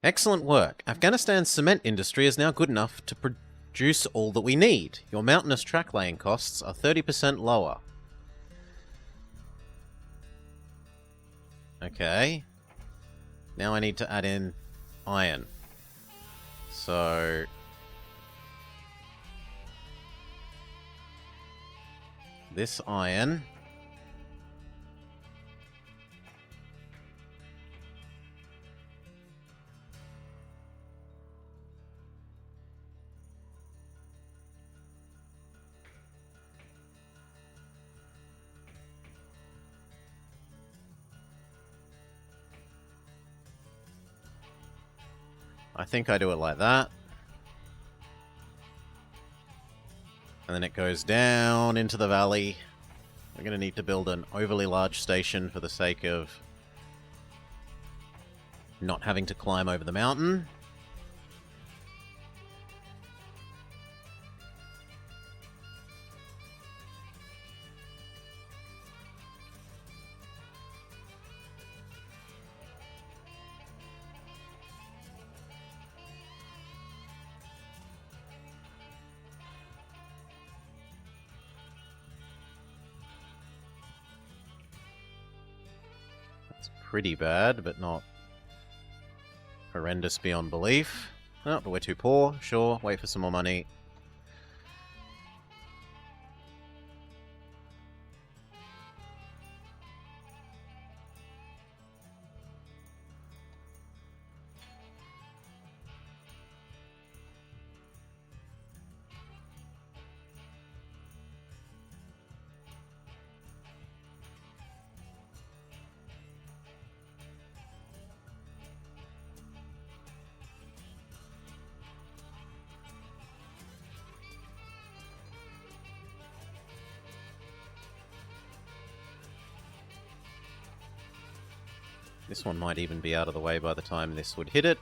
Excellent work. Afghanistan's cement industry is now good enough to produce all that we need. Your mountainous track laying costs are 30% lower. Okay. Now I need to add in iron. So... this iron... I think I do it like that. And then it goes down into the valley. We're going to need to build an overly large station for the sake of not having to climb over the mountain. It's pretty bad, but not horrendous beyond belief. Oh, but we're too poor. Sure, wait for some more money. This one might even be out of the way by the time this would hit it.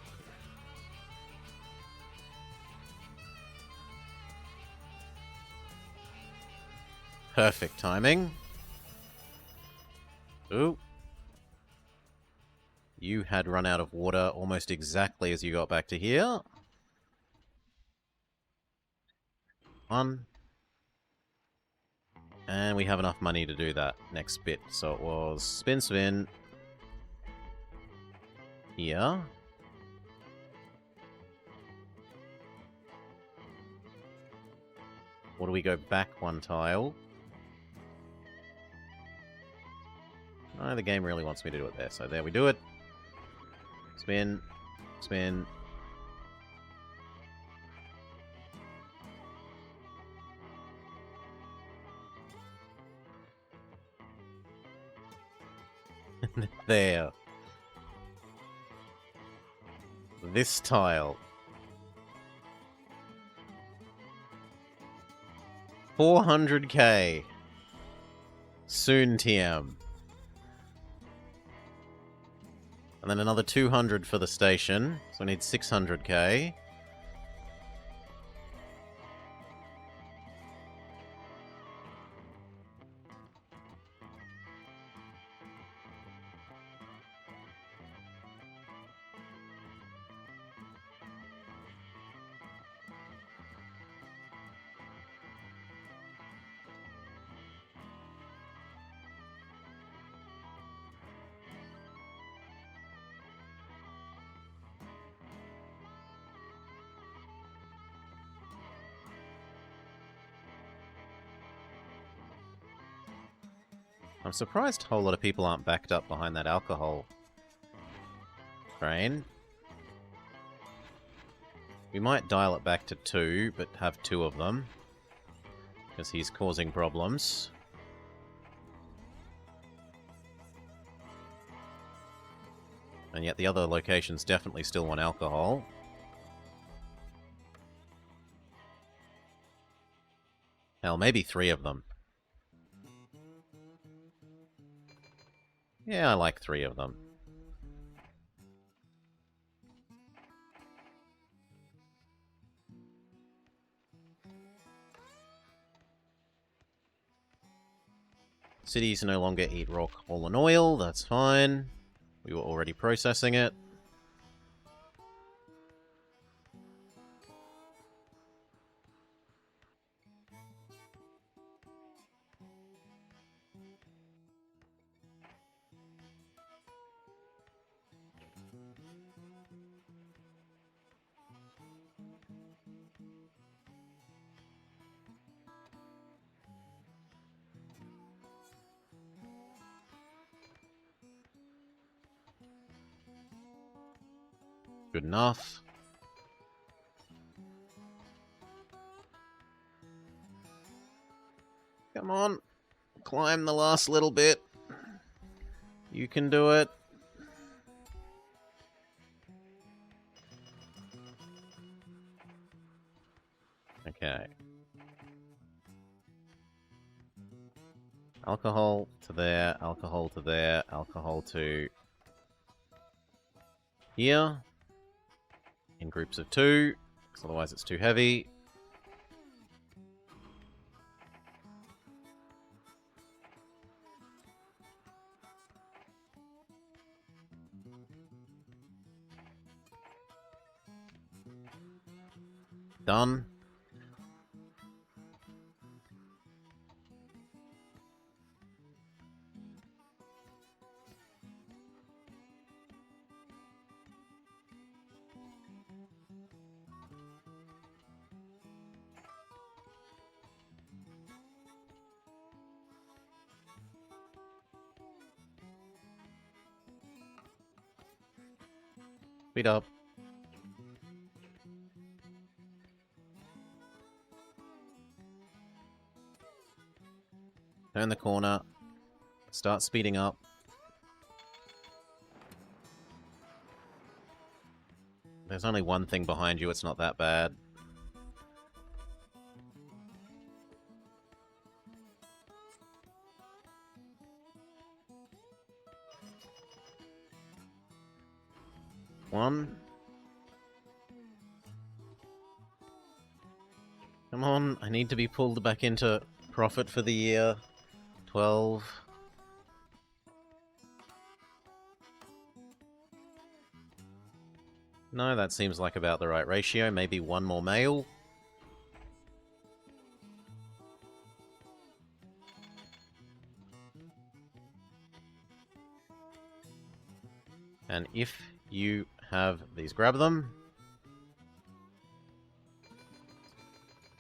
Perfect timing. Ooh. You had run out of water almost exactly as you got back to here. One. And we have enough money to do that next bit. So it was spin, spin. Here. Or do we go back one tile? No, the game really wants me to do it there. So there we do it. Spin. Spin. There. This tile. 400k. Soon TM. And then another 200 for the station. So we need 600k. I'm surprised a whole lot of people aren't backed up behind that alcohol train. We might dial it back to 2, but have 2 of them. Because he's causing problems. And yet the other locations definitely still want alcohol. Hell, maybe 3 of them. Yeah, I like 3 of them. Cities no longer eat raw coal and oil, that's fine. We were already processing it. Good enough. Come on. Climb the last little bit. You can do it. Okay. Alcohol to there, alcohol to there, alcohol to here. In groups of 2, because otherwise it's too heavy. Done. Speed up. Turn the corner. Start speeding up. There's only one thing behind you, it's not that bad. One. Come on, I need to be pulled back into profit for the year. 12. No, that seems like about the right ratio. Maybe one more mail. And if you have these, grab them.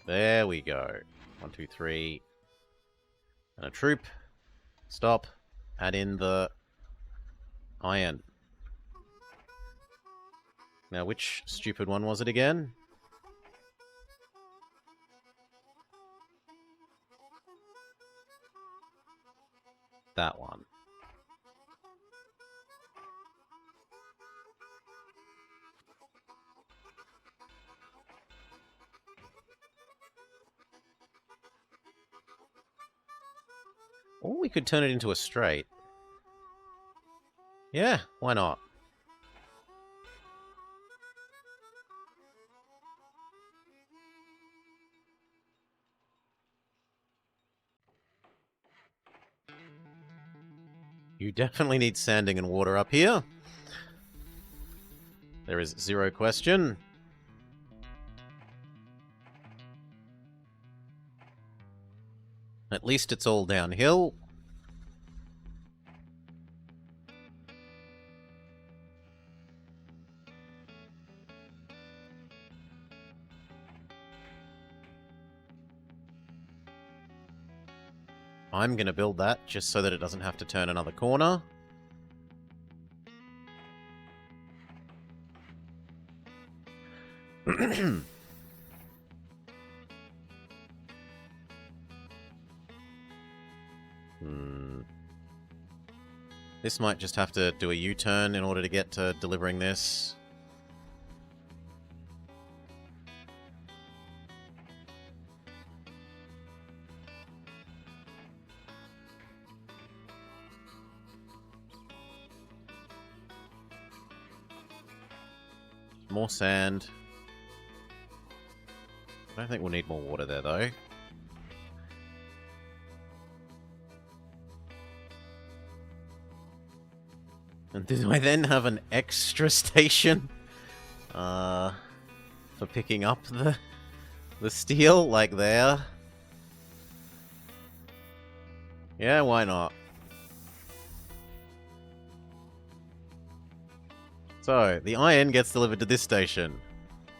There we go. 1, 2, 3. And a troop. Stop. Add in the iron. Now, which stupid one was it again? That one. Or we could turn it into a straight. Yeah, why not? You definitely need sanding and water up here. There is zero question. At least it's all downhill. I'm going to build that just so that it doesn't have to turn another corner. This might just have to do a U-turn in order to get to delivering this. More sand. I don't think we'll need more water there, though. And do I then have an extra station for picking up the steel, like there? Yeah, why not? So, the iron gets delivered to this station.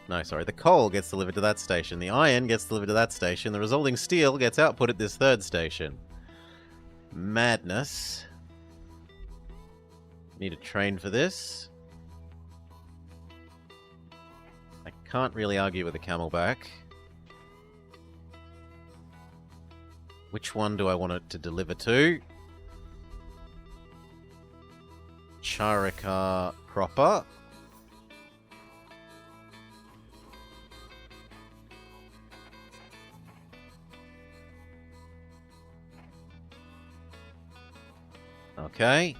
No, sorry, the coal gets delivered to that station. The iron gets delivered to that station. The resulting steel gets output at this third station. Madness. Need a train for this. I can't really argue with a camelback. Which one do I want it to deliver to? Charika proper. Okay.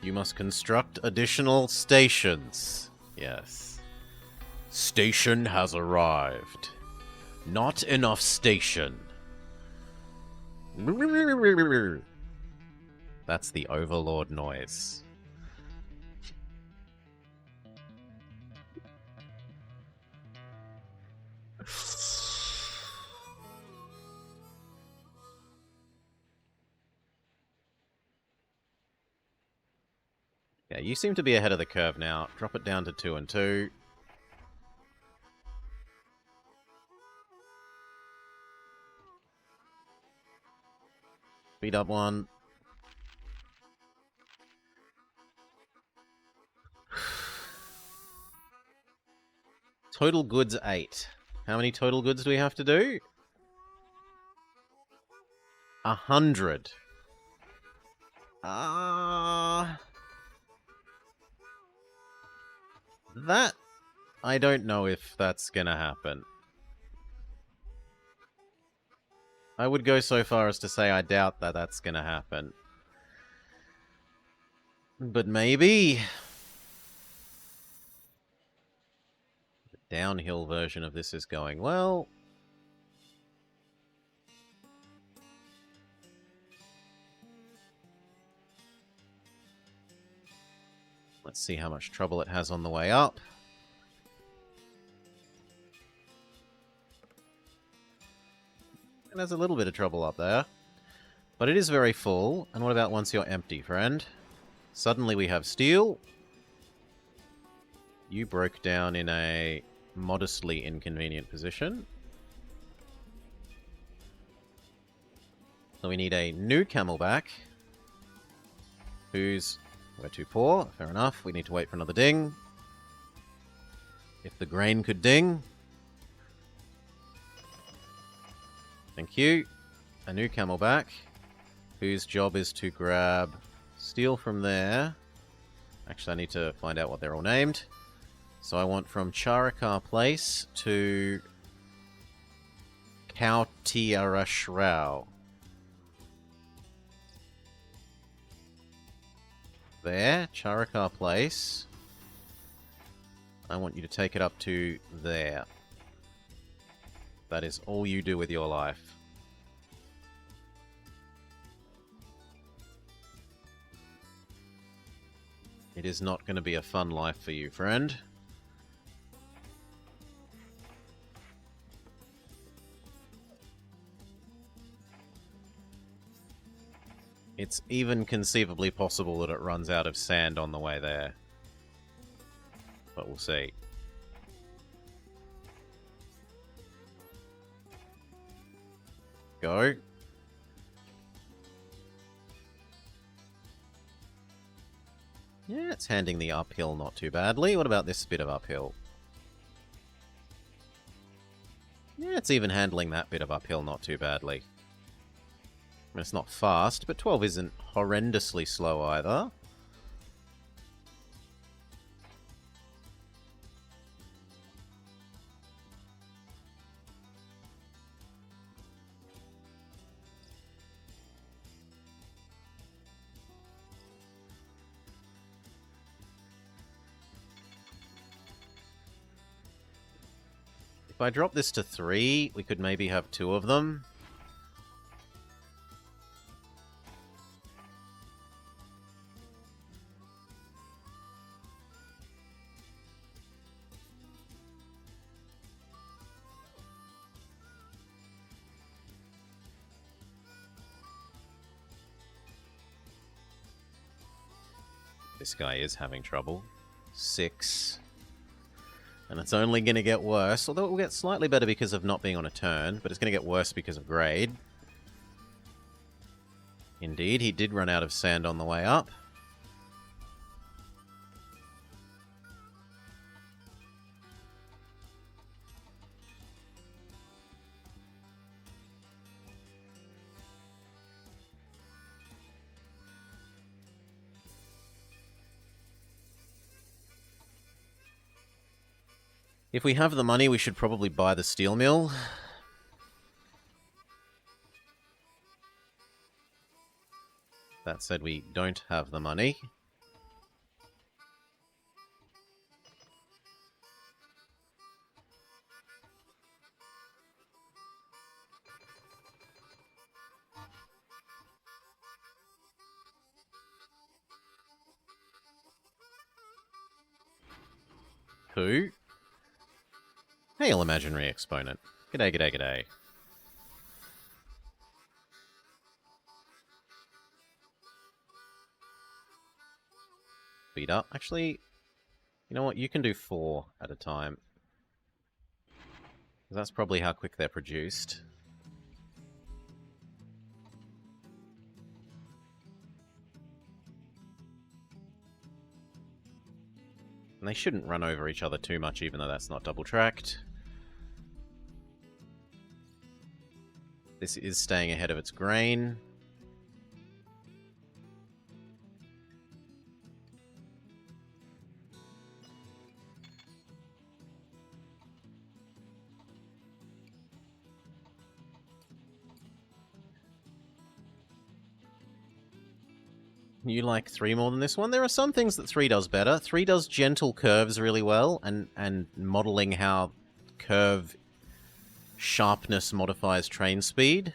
You must construct additional stations. Yes. Station has arrived. Not enough station. That's the Overlord noise. Yeah, you seem to be ahead of the curve now. Drop it down to 2 and 2. Speed up 1. Total goods 8. How many total goods do we have to do? 100. That... I don't know if that's gonna happen. I would go so far as to say I doubt that that's gonna happen. But maybe... The downhill version of this is going well. Let's see how much trouble it has on the way up. It has a little bit of trouble up there. But it is very full. And what about once you're empty, friend? Suddenly we have steel. You broke down in a modestly inconvenient position. So we need a new camelback. Who's... We're too poor. Fair enough. We need to wait for another ding. If the grain could ding. Thank you. A new camelback. Whose job is to grab steel from there. Actually, I need to find out what they're all named. So I want from Charakar Place to Kautiarashrao. There, Charakar Place. I want you to take it up to there. That is all you do with your life. It is not going to be a fun life for you, friend. It's even conceivably possible that it runs out of sand on the way there. But we'll see. Go. Yeah, it's handing the uphill not too badly. What about this bit of uphill? Yeah, it's even handling that bit of uphill not too badly. I mean, it's not fast, but 12 isn't horrendously slow either. If I drop this to 3, we could maybe have 2 of them. This guy is having trouble. 6. And it's only going to get worse, although it will get slightly better because of not being on a turn, but it's going to get worse because of grade. Indeed, he did run out of sand on the way up. If we have the money, we should probably buy the steel mill. That said, we don't have the money. Who? Hail, imaginary exponent. G'day, g'day, g'day. Speed up. Actually, you know what? You can do 4 at a time. That's probably how quick they're produced. And they shouldn't run over each other too much, even though that's not double-tracked. This is staying ahead of its grain. You like 3 more than this one? There are some things that 3 does better. 3 does gentle curves really well, and modeling how curve sharpness modifies train speed.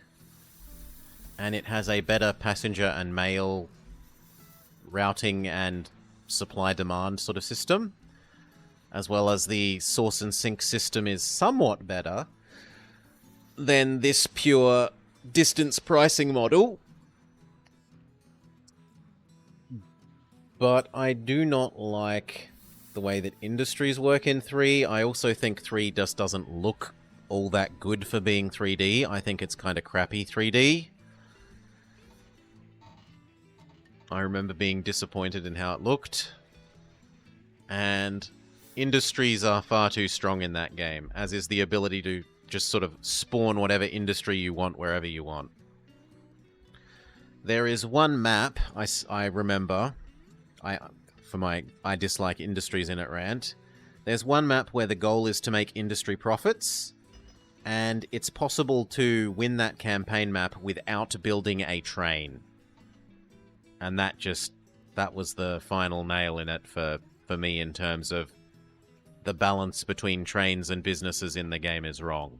And it has a better passenger and mail routing and supply-demand sort of system. As well as the source and sink system is somewhat better than this pure distance pricing model. But I do not like the way that industries work in 3. I also think 3 just doesn't look all that good for being 3D. I think it's kind of crappy 3D. I remember being disappointed in how it looked. And industries are far too strong in that game, as is the ability to just sort of spawn whatever industry you want wherever you want. There is one map I remember... I dislike industries in it rant. There's one map where the goal is to make industry profits, and it's possible to win that campaign map without building a train. And that was the final nail in it for me in terms of the balance between trains and businesses in the game is wrong.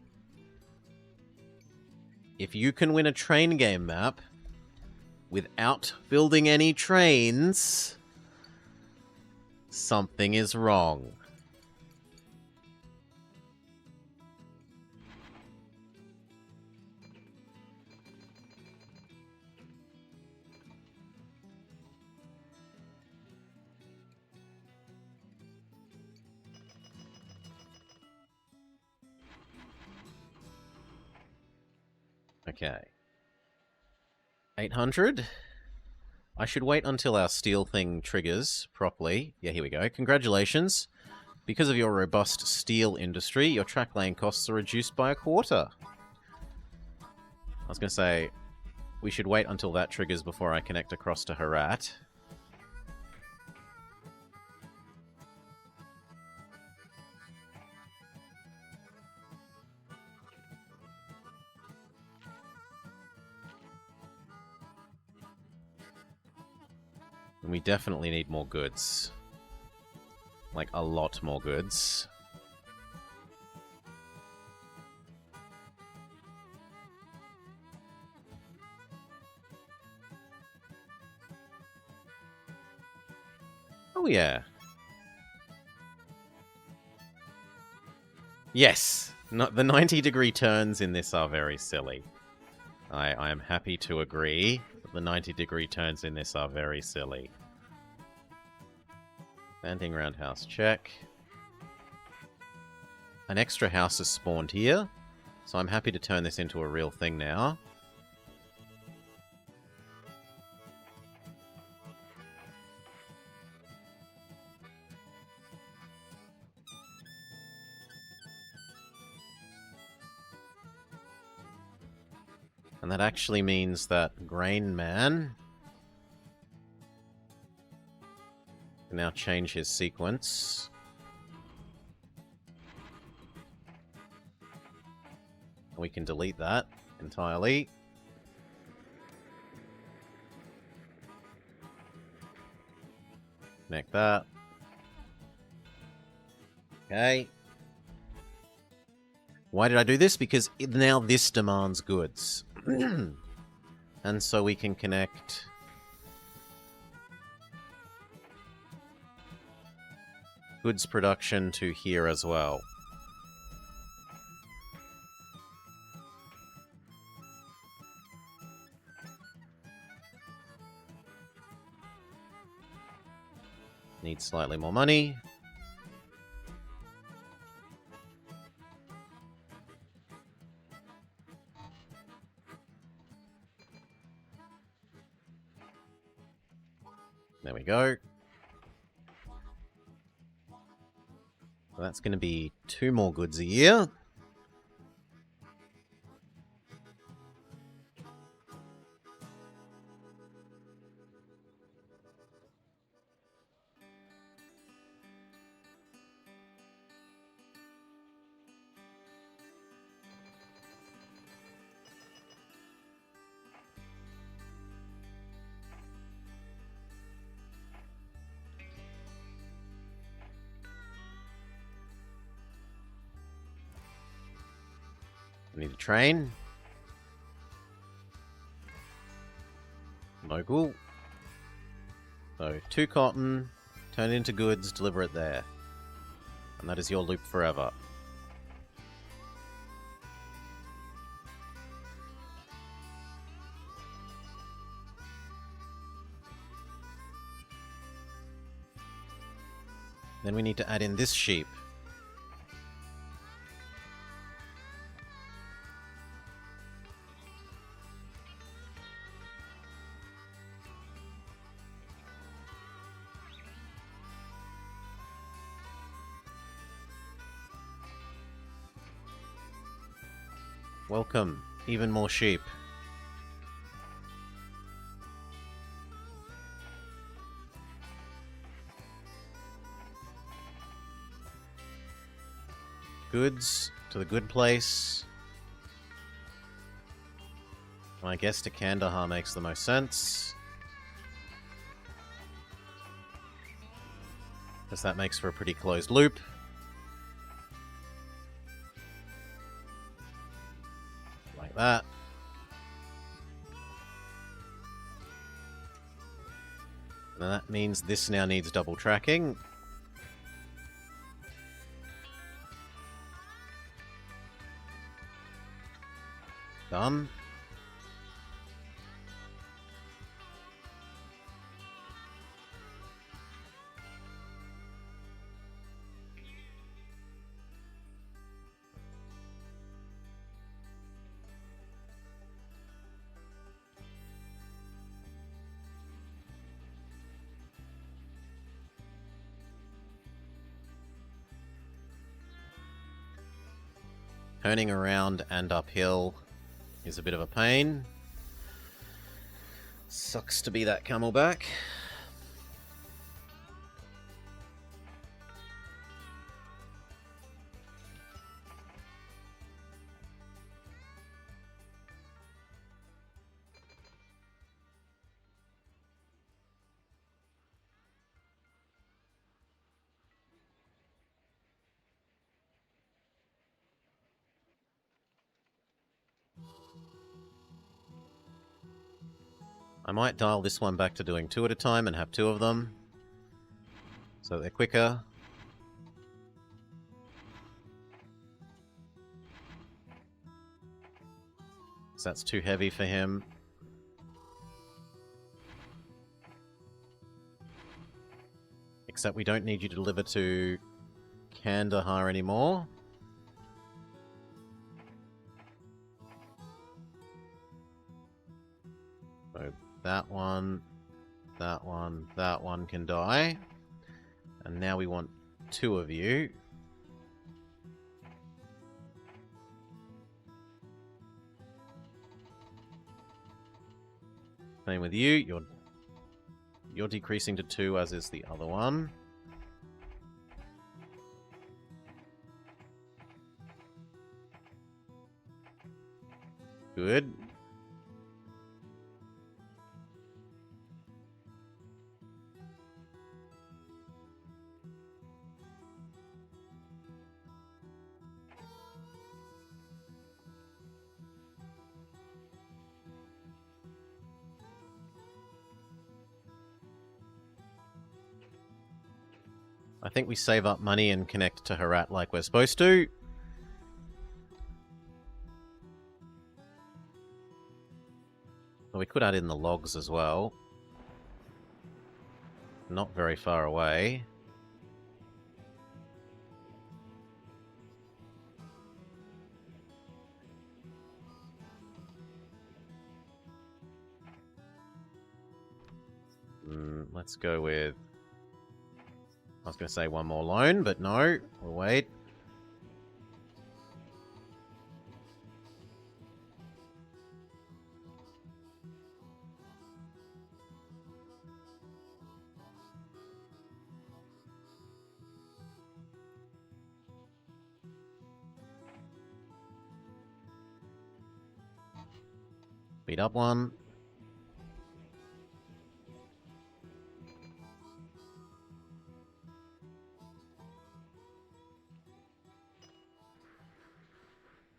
If you can win a train game map without building any trains, something is wrong. Okay. 800. I should wait until our steel thing triggers properly. Yeah, here we go. Congratulations. Because of your robust steel industry, your track lane costs are reduced by 1/4. I was going to say, we should wait until that triggers before I connect across to Herat. And we definitely need more goods. Like, a lot more goods. Oh, yeah. Yes! The 90-degree turns in this are very silly. I am happy to agree that the 90-degree turns in this are very silly. Banding roundhouse check. An extra house is spawned here, so I'm happy to turn this into a real thing now. And that actually means that Grain Man can now change his sequence. We can delete that entirely. Connect that. Okay. Why did I do this? Because now this demands goods. And so we can connect goods production to here as well. Need slightly more money. There we go. So that's going to be 2 more goods a year. I need a train. Local. So 2 cotton, turn it into goods, deliver it there. And that is your loop forever. Then we need to add in this sheep. Welcome. Even more sheep. Goods to the good place. I guess to Kandahar makes the most sense. Because that makes for a pretty closed loop. Like that. And that means this now needs double tracking. Done. Turning around and uphill is a bit of a pain. Sucks to be that camelback. I might dial this one back to doing 2 at a time and have 2 of them. So they're quicker. So that's too heavy for him. Except we don't need you to deliver to Kandahar anymore. So that one, that one, that one can die. And now we want 2 of you. Same with you. You're decreasing to 2, as is the other one. Good. I think we save up money and connect to Herat like we're supposed to. Well, we could add in the logs as well. Not very far away. Let's go with was going to say one more loan, but no. We'll wait. Beat up one.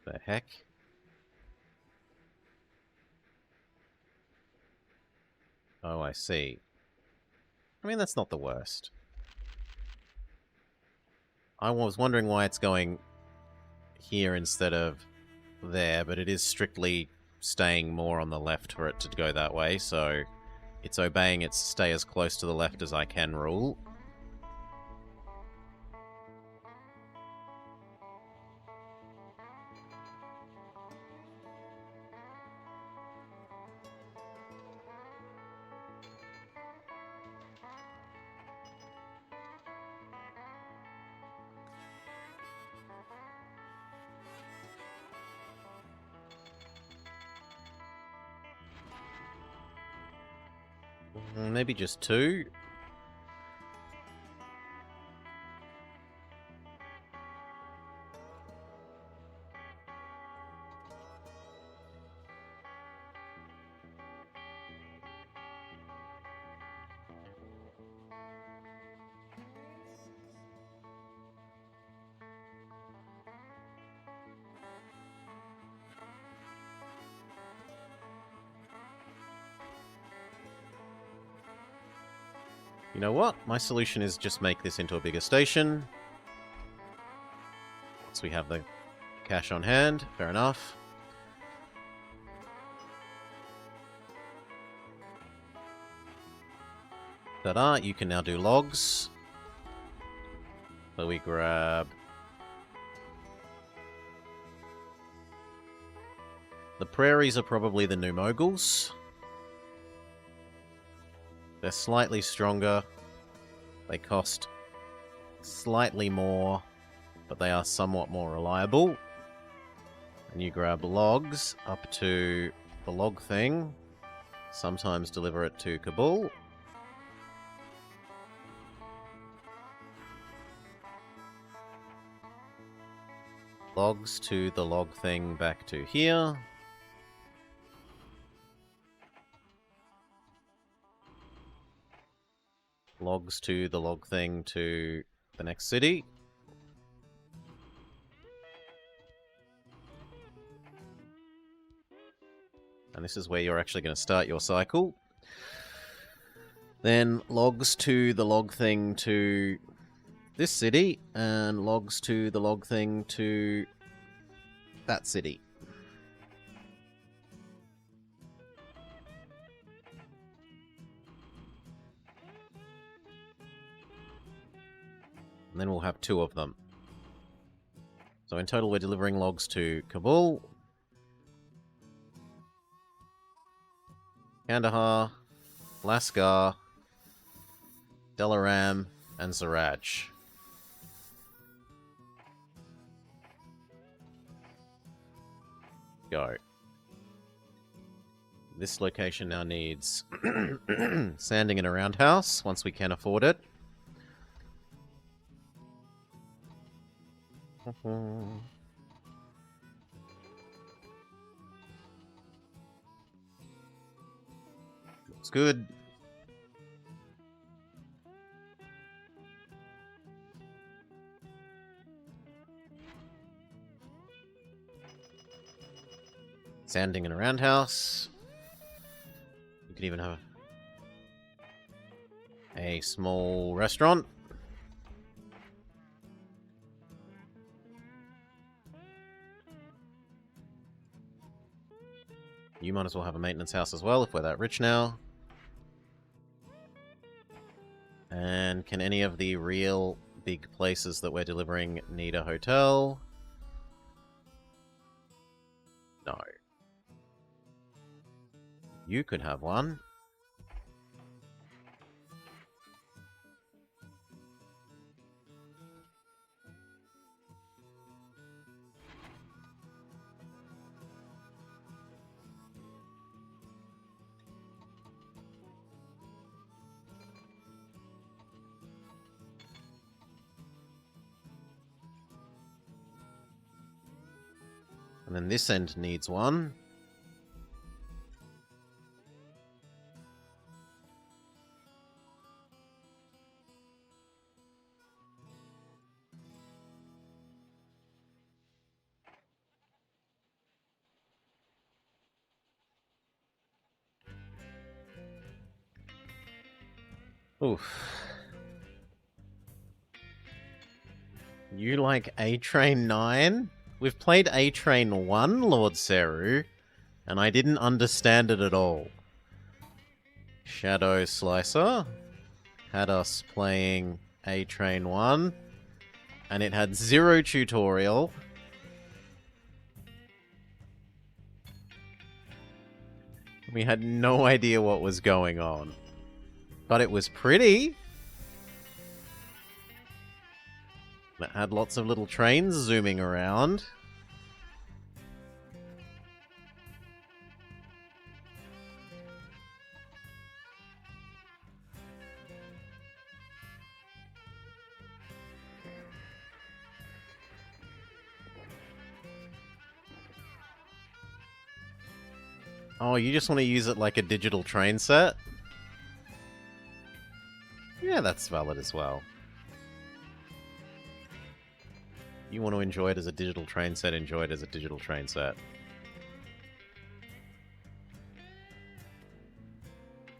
The heck? Oh, I see. I mean, that's not the worst. I was wondering why it's going here instead of there, but it is strictly staying more on the left for it to go that way, so it's obeying its stay as close to the left as I can rule. Maybe just two. You know what? My solution is just make this into a bigger station. Once we have the cash on hand, fair enough. Ta-da, you can now do logs. So we grab... The prairies are probably the new moguls. They're slightly stronger. They cost slightly more, but they are somewhat more reliable. And you grab logs up to the log thing. Sometimes deliver it to Kabul. Logs to the log thing back to here. Logs to the log thing to the next city. And this is where you're actually going to start your cycle. Then logs to the log thing to this city, and logs to the log thing to that city. And then we'll have two of them. So in total, we're delivering logs to Kabul, Kandahar, Lascar, Delaram, and Zaraj. Go. This location now needs sanding and a roundhouse, once we can afford it. Looks good. Sanding and a roundhouse. You could even have a small restaurant. You might as well have a maintenance house as well if we're that rich now. And can any of the real big places that we're delivering need a hotel? No. You could have one. And then this end needs one. Oof. You like A-Train 9? We've played A-Train 1, Lord Seru, and I didn't understand it at all. Shadow Slicer had us playing A-Train 1, and it had zero tutorial. We had no idea what was going on. But it was pretty. It had lots of little trains zooming around. Oh, you just want to use it like a digital train set? Yeah, that's valid as well. You want to enjoy it as a digital train set, enjoy it as a digital train set.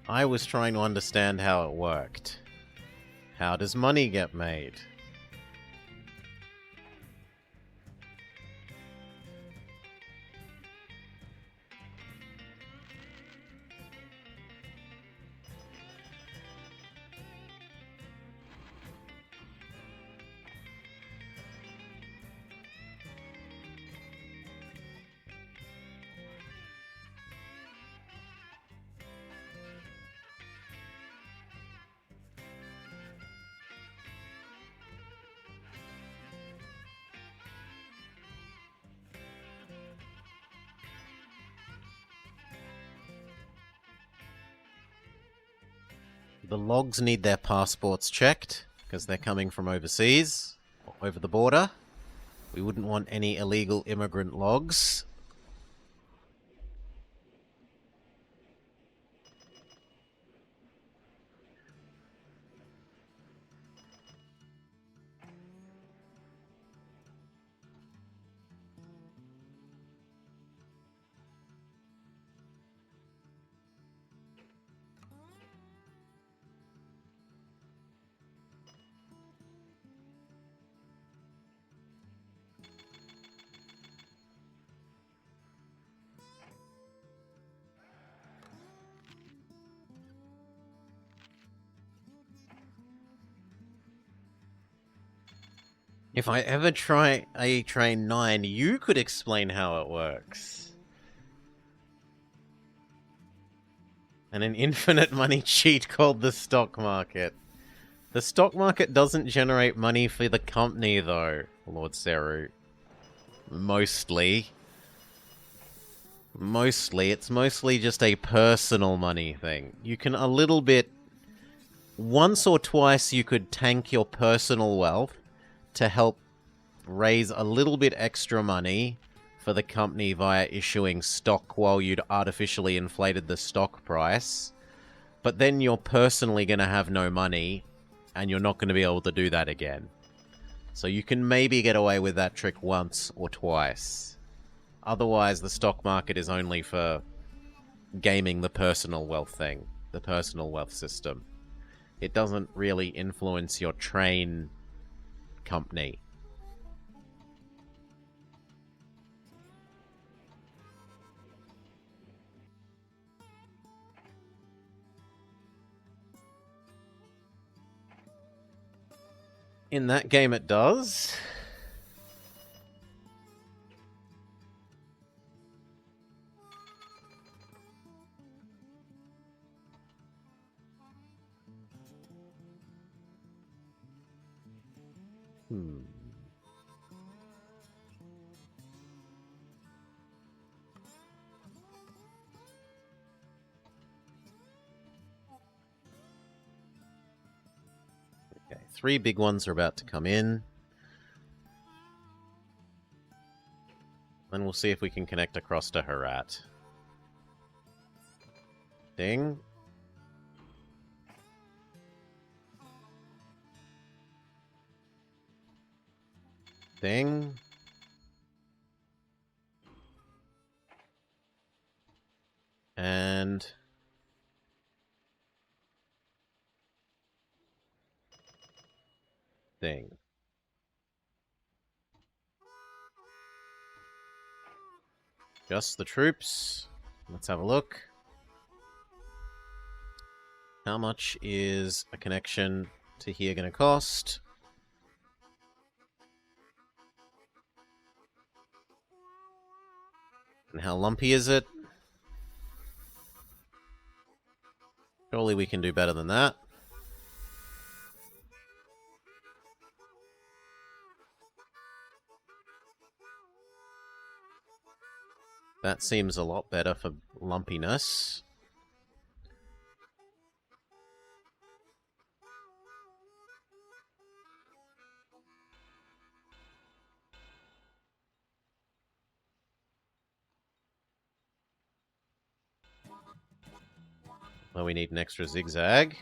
I was trying to understand how it worked. How does money get made? The logs need their passports checked, because they're coming from overseas, over the border. We wouldn't want any illegal immigrant logs. If I ever try A-Train 9, you could explain how it works. And an infinite money cheat called the stock market. The stock market doesn't generate money for the company, though, Lord Seru. Mostly. It's mostly just a personal money thing. You can a little bit... Once or twice you could tank your personal wealth to help raise a little bit extra money for the company via issuing stock while you'd artificially inflated the stock price. But then you're personally going to have no money, and you're not going to be able to do that again. So you can maybe get away with that trick once or twice. Otherwise, the stock market is only for gaming the personal wealth thing, the personal wealth system. It doesn't really influence your train company. In that game it does. Okay, 3 big ones are about to come in. Then we'll see if we can connect across to Herat. Ding. Ding. And... ding. Just the troops. Let's have a look. How much is a connection to here going to cost? And how lumpy is it? Surely we can do better than that. That seems a lot better for lumpiness. Well, we need an extra zigzag.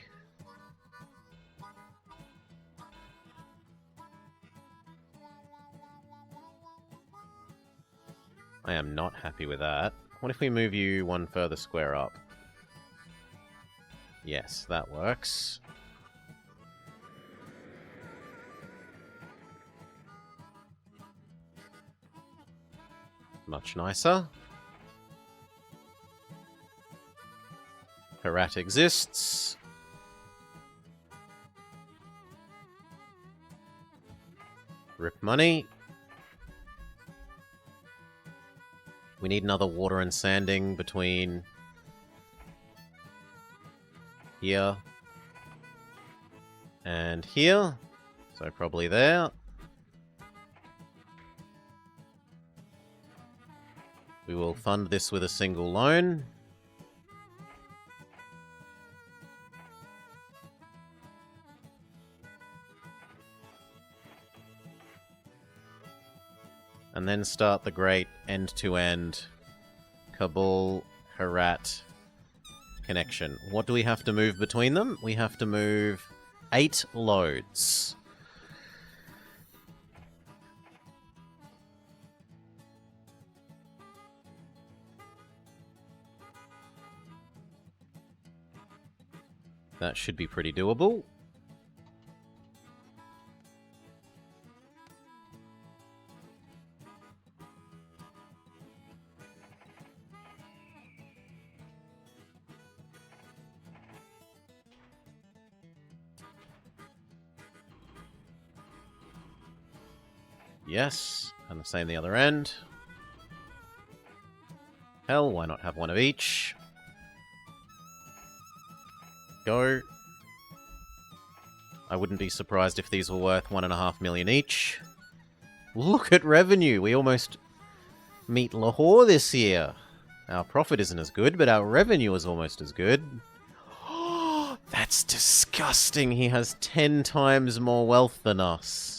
I am not happy with that. What if we move you one further square up? Yes, that works. Much nicer. Herat exists. Rip money. We need another water and sanding between here and here. So probably there. We will fund this with a single loan. And then start the great end-to-end Kabul-Herat connection. What do we have to move between them? We have to move 8 loads. That should be pretty doable. Yes, and the same the other end. Hell, why not have one of each? Go. I wouldn't be surprised if these were worth 1.5 million each. Look at revenue! We almost meet Lahore this year. Our profit isn't as good, but our revenue is almost as good. That's disgusting! He has 10 times more wealth than us.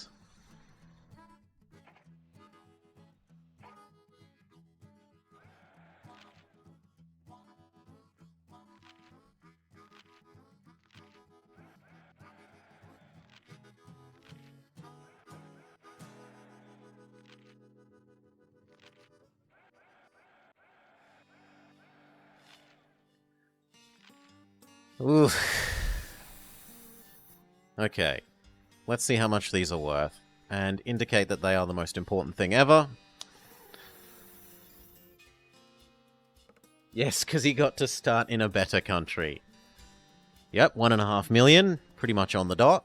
Ooh. Okay. Let's see how much these are worth, and indicate that they are the most important thing ever. Yes, because he got to start in a better country. Yep, 1.5 million. Pretty much on the dot.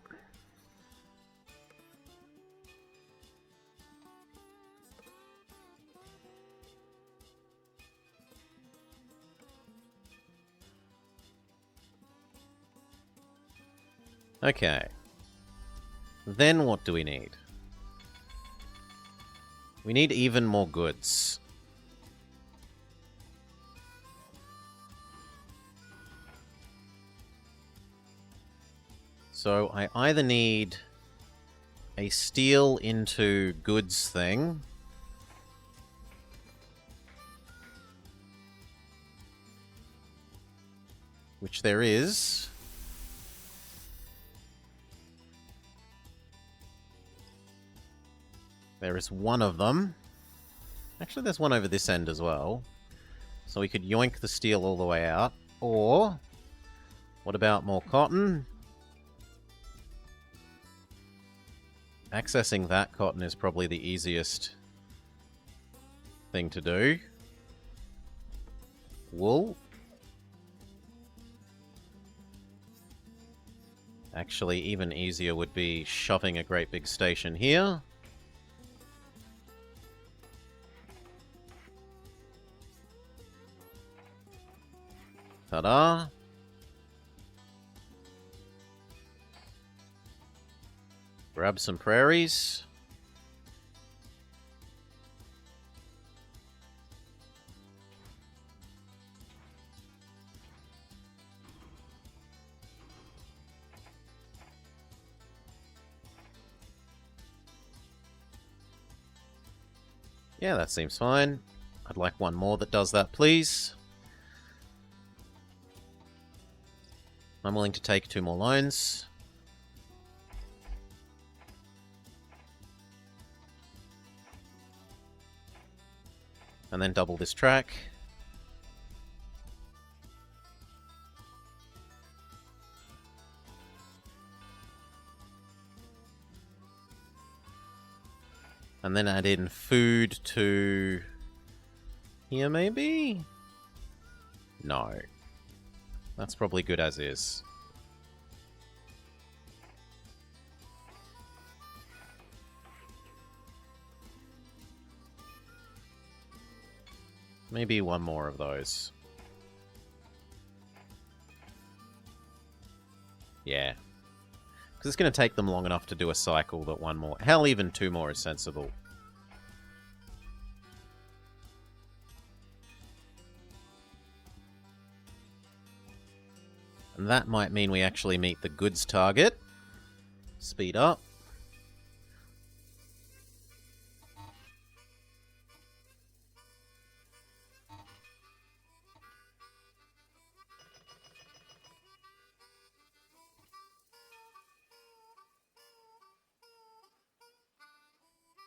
Okay. Then what do we need? We need even more goods. So I either need a steel into goods thing, which there is. There is one of them. Actually, there's one over this end as well. So we could yoink the steel all the way out. Or, what about more cotton? Accessing that cotton is probably the easiest thing to do. Wool. Actually, even easier would be shoving a great big station here. Ta-da! Grab some prairies. Yeah, that seems fine. I'd like one more that does that, please. I'm willing to take 2 more lines. And then double this track. And then add in food to here, maybe? No. That's probably good as is. Maybe one more of those. Yeah. Because it's going to take them long enough to do a cycle that one more... Hell, even 2 more is sensible. And that might mean we actually meet the goods target. Speed up.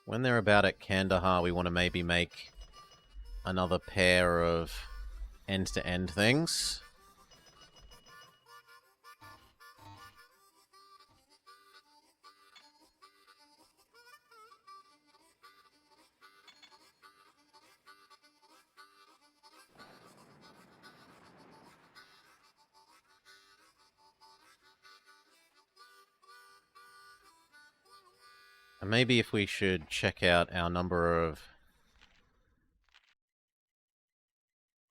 When they're about at Kandahar, we want to maybe make another pair of end-to-end things. And maybe if we should check out our number of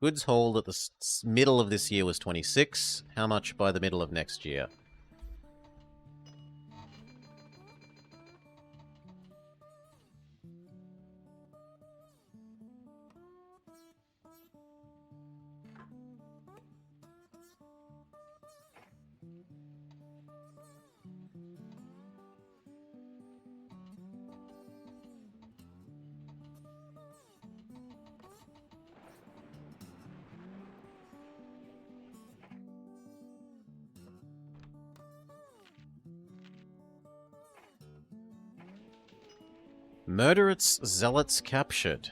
goods hauled at the middle of this year was 26. How much by the middle of next year? Murderous zealots captured.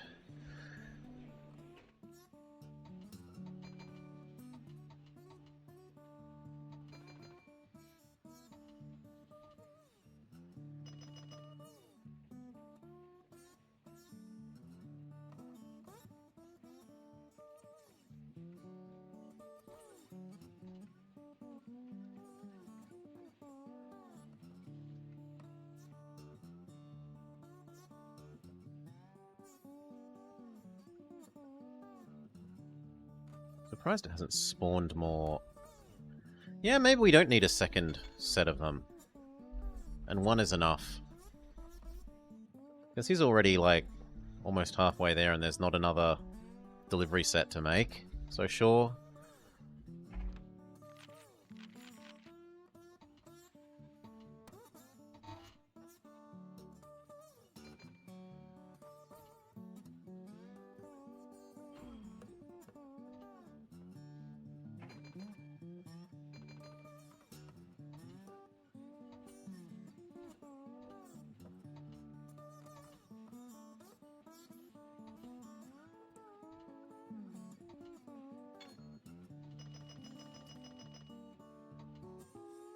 Surprised it hasn't spawned more. Yeah, maybe we don't need a second set of them. And one is enough. Because he's already, like, almost halfway there and there's not another delivery set to make. So sure.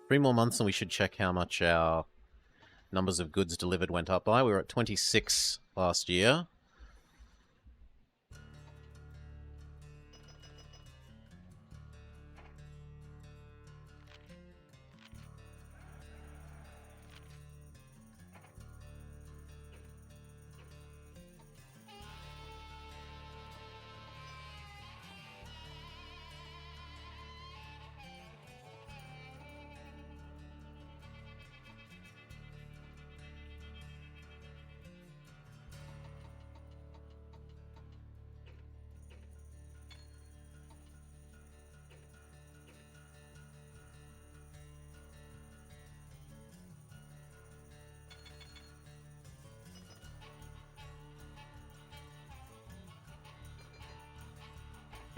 3 more months and we should check how much our numbers of goods delivered went up by. We were at 26 last year.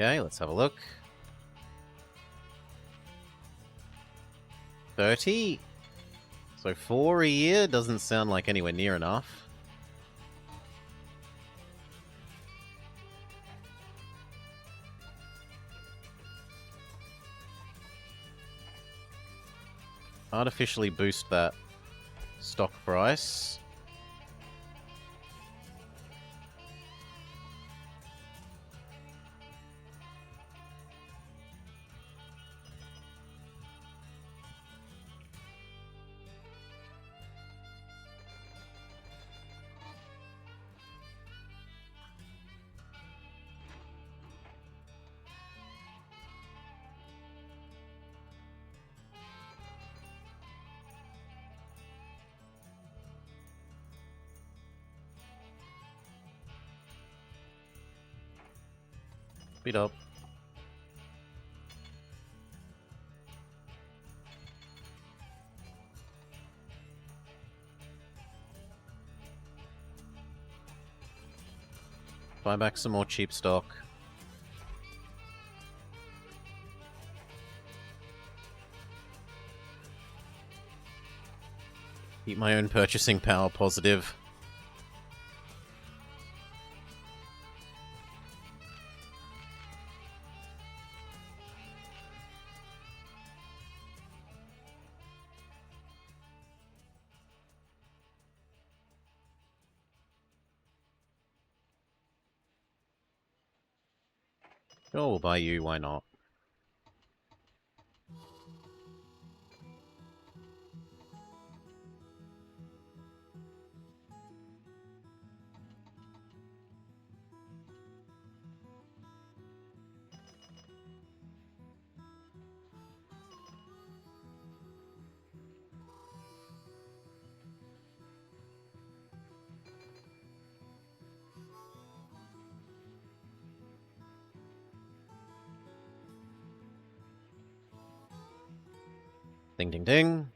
Okay, let's have a look. 30. So 4 a year doesn't sound like anywhere near enough. Artificially boost that stock price. Speed up. Buy back some more cheap stock. Keep my own purchasing power positive. Sure, we'll buy you, why not? Ding, ding, ding.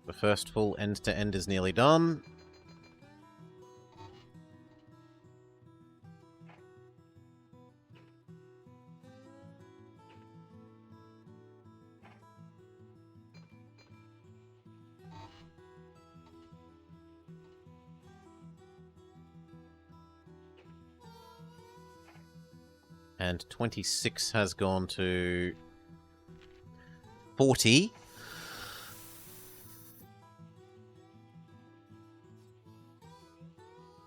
The first full end-to-end is nearly done. And 26 has gone to 40.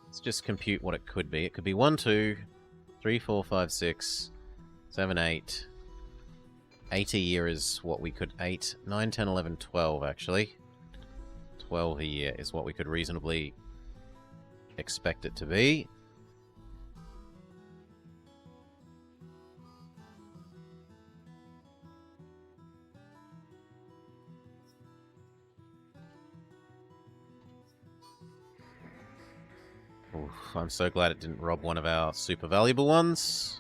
Let's just compute what it could be. It could be 1, 2, 3, 4, 5, 6, 7, 8. 8 a year is what we could... 8, 9, 10, 11, 12, actually. 12 a year is what we could reasonably expect it to be. Oof, I'm so glad it didn't rob one of our super valuable ones.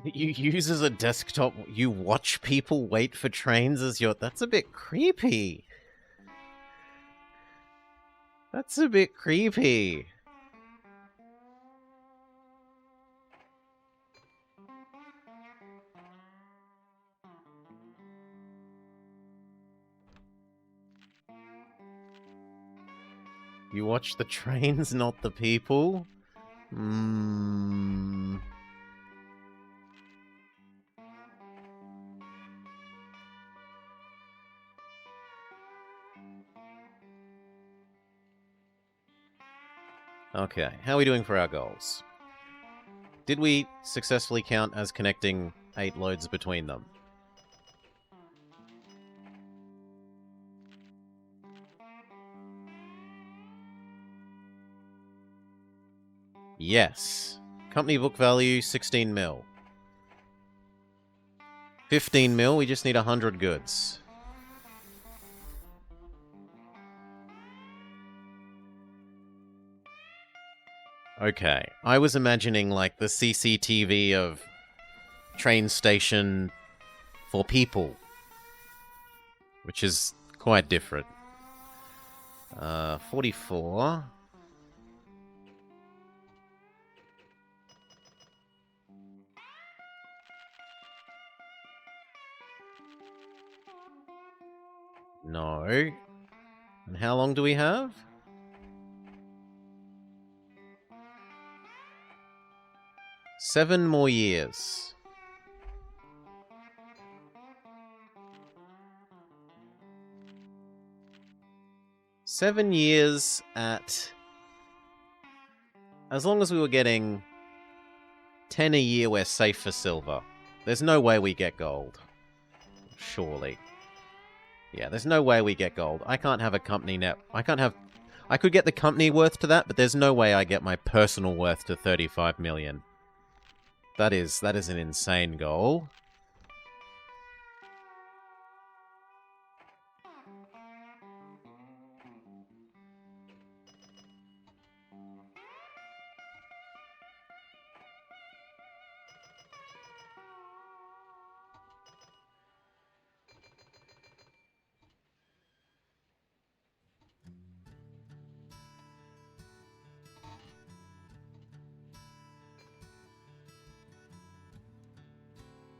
You use as a desktop, you watch people wait for trains as your... That's a bit creepy. That's a bit creepy. You watch the trains, not the people? Hmm... Okay, how are we doing for our goals? Did we successfully count as connecting 8 loads between them? Yes. Company book value, 16 mil. 15 mil, we just need 100 goods. Okay, I was imagining like the CCTV of train station for people, which is quite different. 44. No. And how long do we have? 7 more years. Seven years at... As long as we were getting 10 a year, we're safe for silver. There's no way we get gold. Surely. Yeah, there's no way we get gold. I can't have a company net... I could get the company worth to that, but there's no way I get my personal worth to 35 million. That is an insane goal.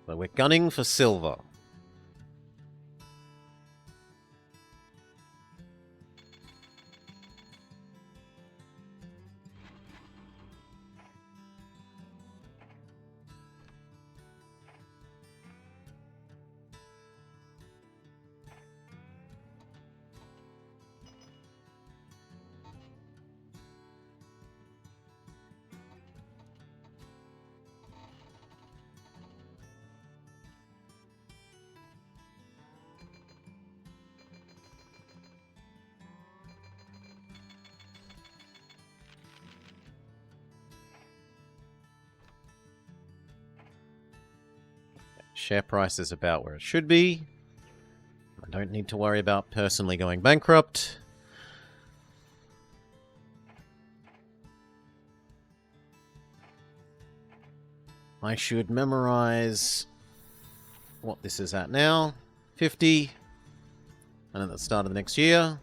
So we're gunning for silver. Share price is about where it should be. I don't need to worry about personally going bankrupt. I should memorize what this is at now. 50. And at the start of the next year.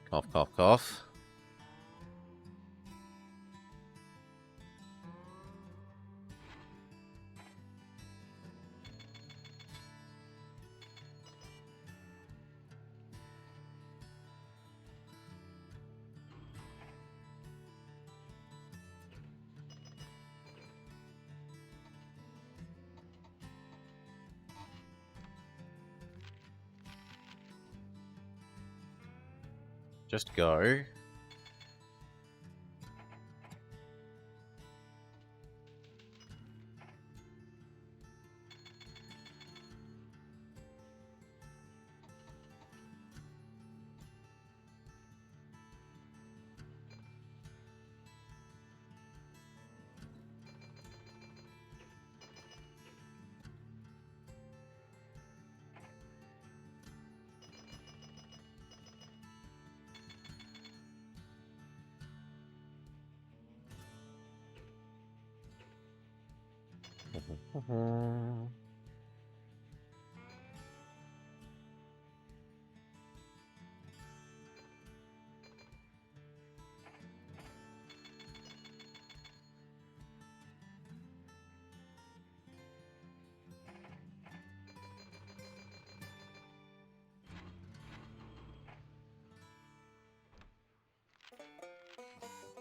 Cough, cough, cough. Just go.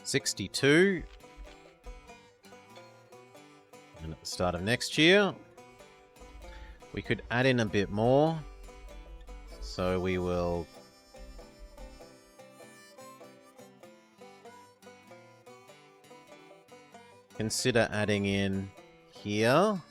$62. And at the start of next year, we could add in a bit more. So we will consider adding in here.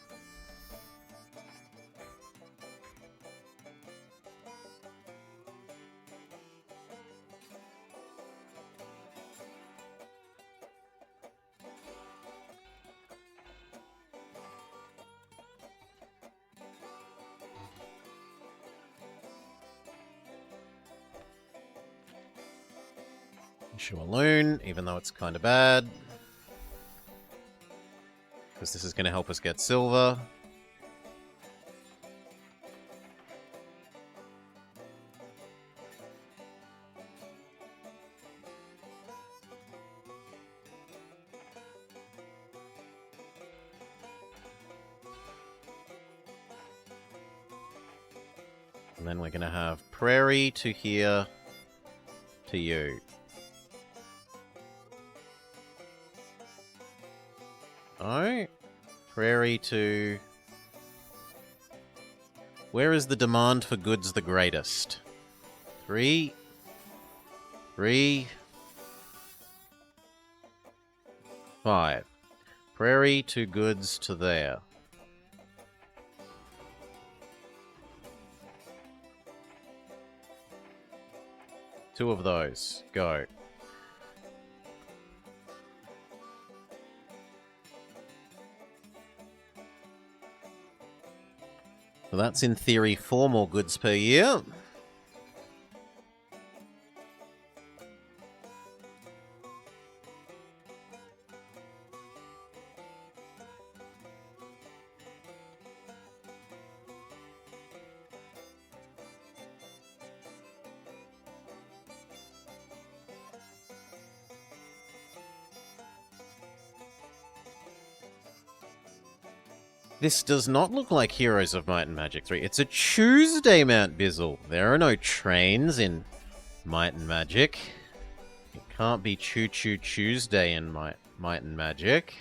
Issue a loon, even though it's kind of bad. Because this is going to help us get silver. And then we're going to have prairie to here to you. Oh, prairie to... Where is the demand for goods the greatest? 3, 5. Prairie to goods to there. Two of those. Go. So that's in theory 4 more goods per year. This does not look like Heroes of Might and Magic 3. It's a Tuesday, Mount Bizzle. There are no trains in Might and Magic. It can't be Choo Choo Tuesday in Might and Magic.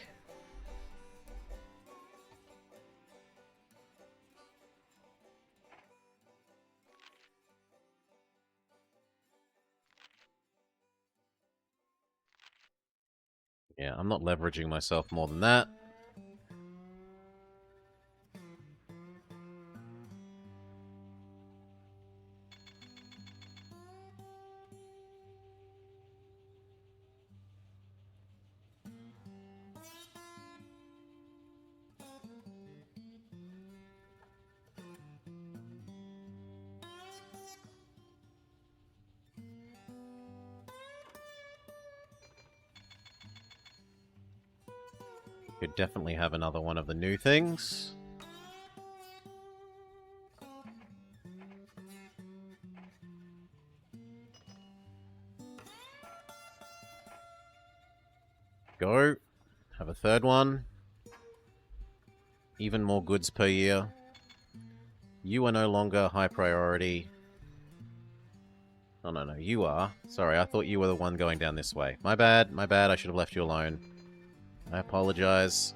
Yeah, I'm not leveraging myself more than that. Could definitely have another one of the new things. Go. Have a third one. Even more goods per year. You are no longer high priority. Oh, no, no, you are. Sorry, I thought you were the one going down this way. My bad, I should have left you alone. I apologize.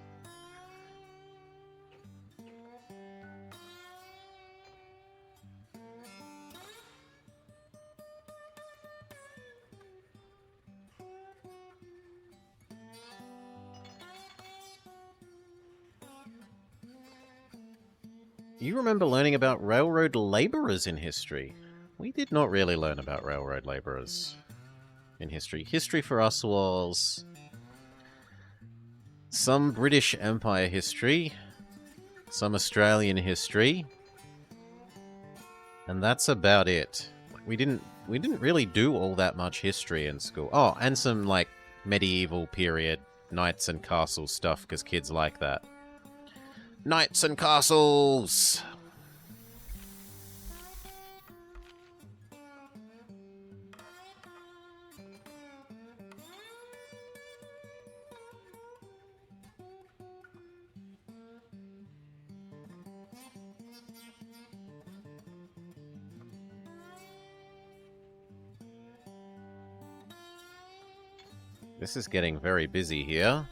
You remember learning about railroad laborers in history? We did not really learn about railroad laborers in history. History for us was some British Empire history, some Australian history, and that's about it. We didn't really do all that much history in school. Oh, and some like medieval period knights and castle stuff because kids like that. Knights and castles! This is getting very busy here.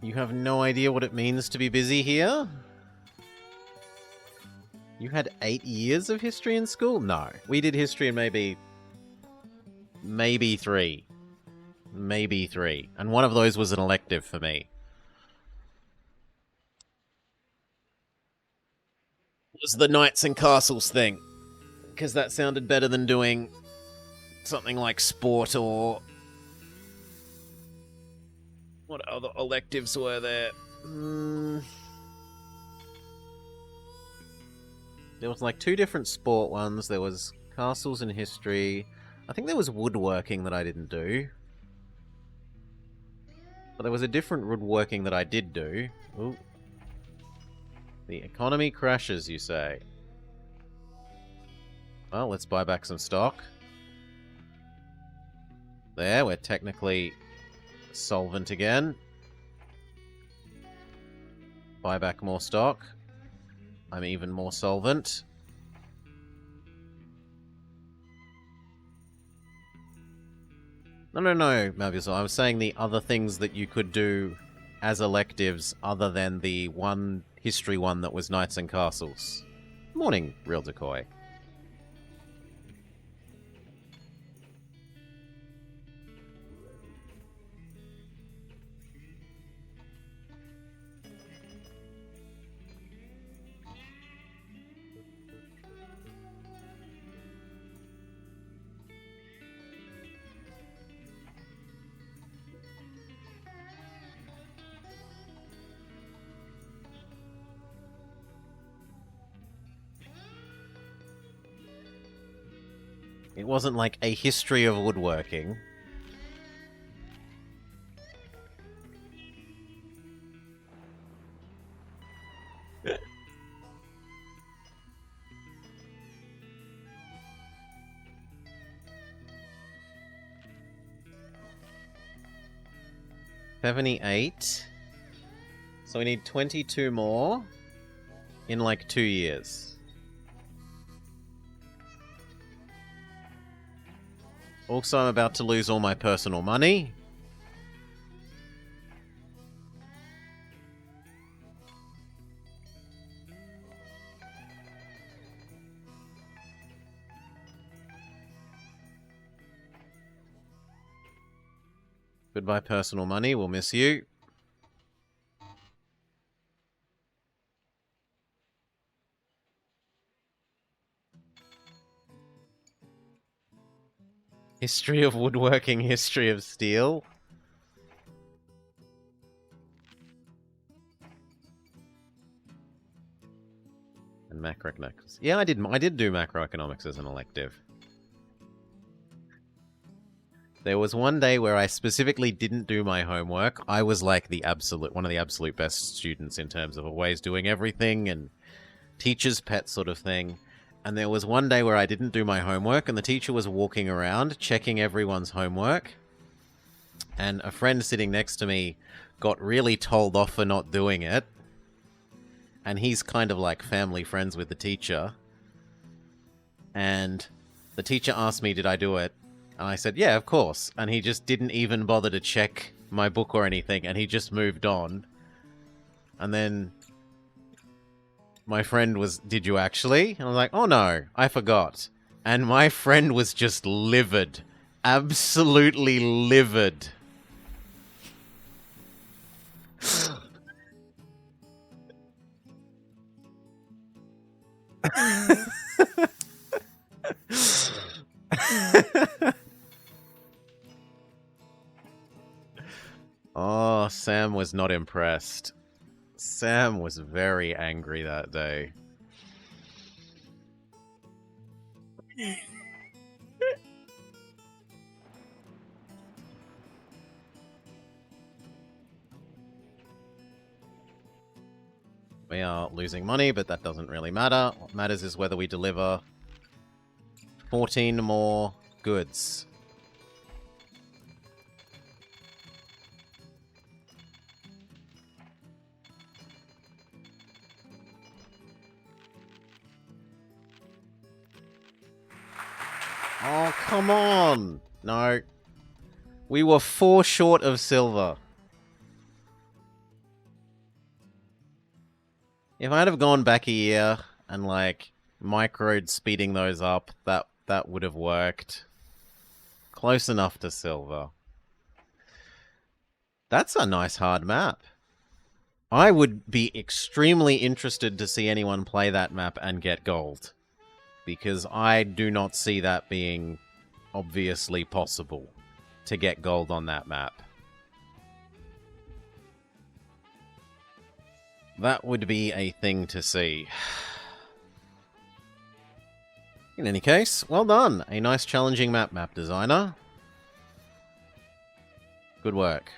You have no idea what it means to be busy here? You had 8 years of history in school? No. We did history in maybe 3. Maybe 3. And one of those was an elective for me. It was the Knights and Castles thing. Because that sounded better than doing something like sport or... What other electives were there? There was like 2 different sport ones. There was castles and history. I think there was woodworking that I didn't do. But there was a different woodworking that I did do. Ooh. The economy crashes, you say? Well, let's buy back some stock. There, we're technically solvent again. Buy back more stock. I'm even more solvent. No, Mabius. I was saying the other things that you could do as electives other than the one history one that was Knights and Castles. Morning, Real Decoy. It wasn't like a history of woodworking. $78. So we need 22 more in like 2 years. Also, I'm about to lose all my personal money. Goodbye, personal money. We'll miss you. History of woodworking, history of steel. And macroeconomics. Yeah, I did do macroeconomics as an elective. There was one day where I specifically didn't do my homework. I was like one of the absolute best students in terms of always doing everything and teacher's pet sort of thing. And there was one day where I didn't do my homework and the teacher was walking around checking everyone's homework. And a friend sitting next to me got really told off for not doing it. And he's kind of like family friends with the teacher. And the teacher asked me, did I do it? And I said, yeah, of course. And he just didn't even bother to check my book or anything. And he just moved on. And then my friend was, did you actually? And I was like, oh no, I forgot. And my friend was just livid. Absolutely livid. Oh, Sam was not impressed. Sam was very angry that day. We are losing money, but that doesn't really matter. What matters is whether we deliver 14 more goods. Oh, come on! No. We were 4 short of silver. If I'd have gone back a year and, like, microed speeding those up, that would have worked. Close enough to silver. That's a nice hard map. I would be extremely interested to see anyone play that map and get gold. Because I do not see that being obviously possible to get gold on that map. That would be a thing to see. In any case, well done. A nice challenging map designer. Good work.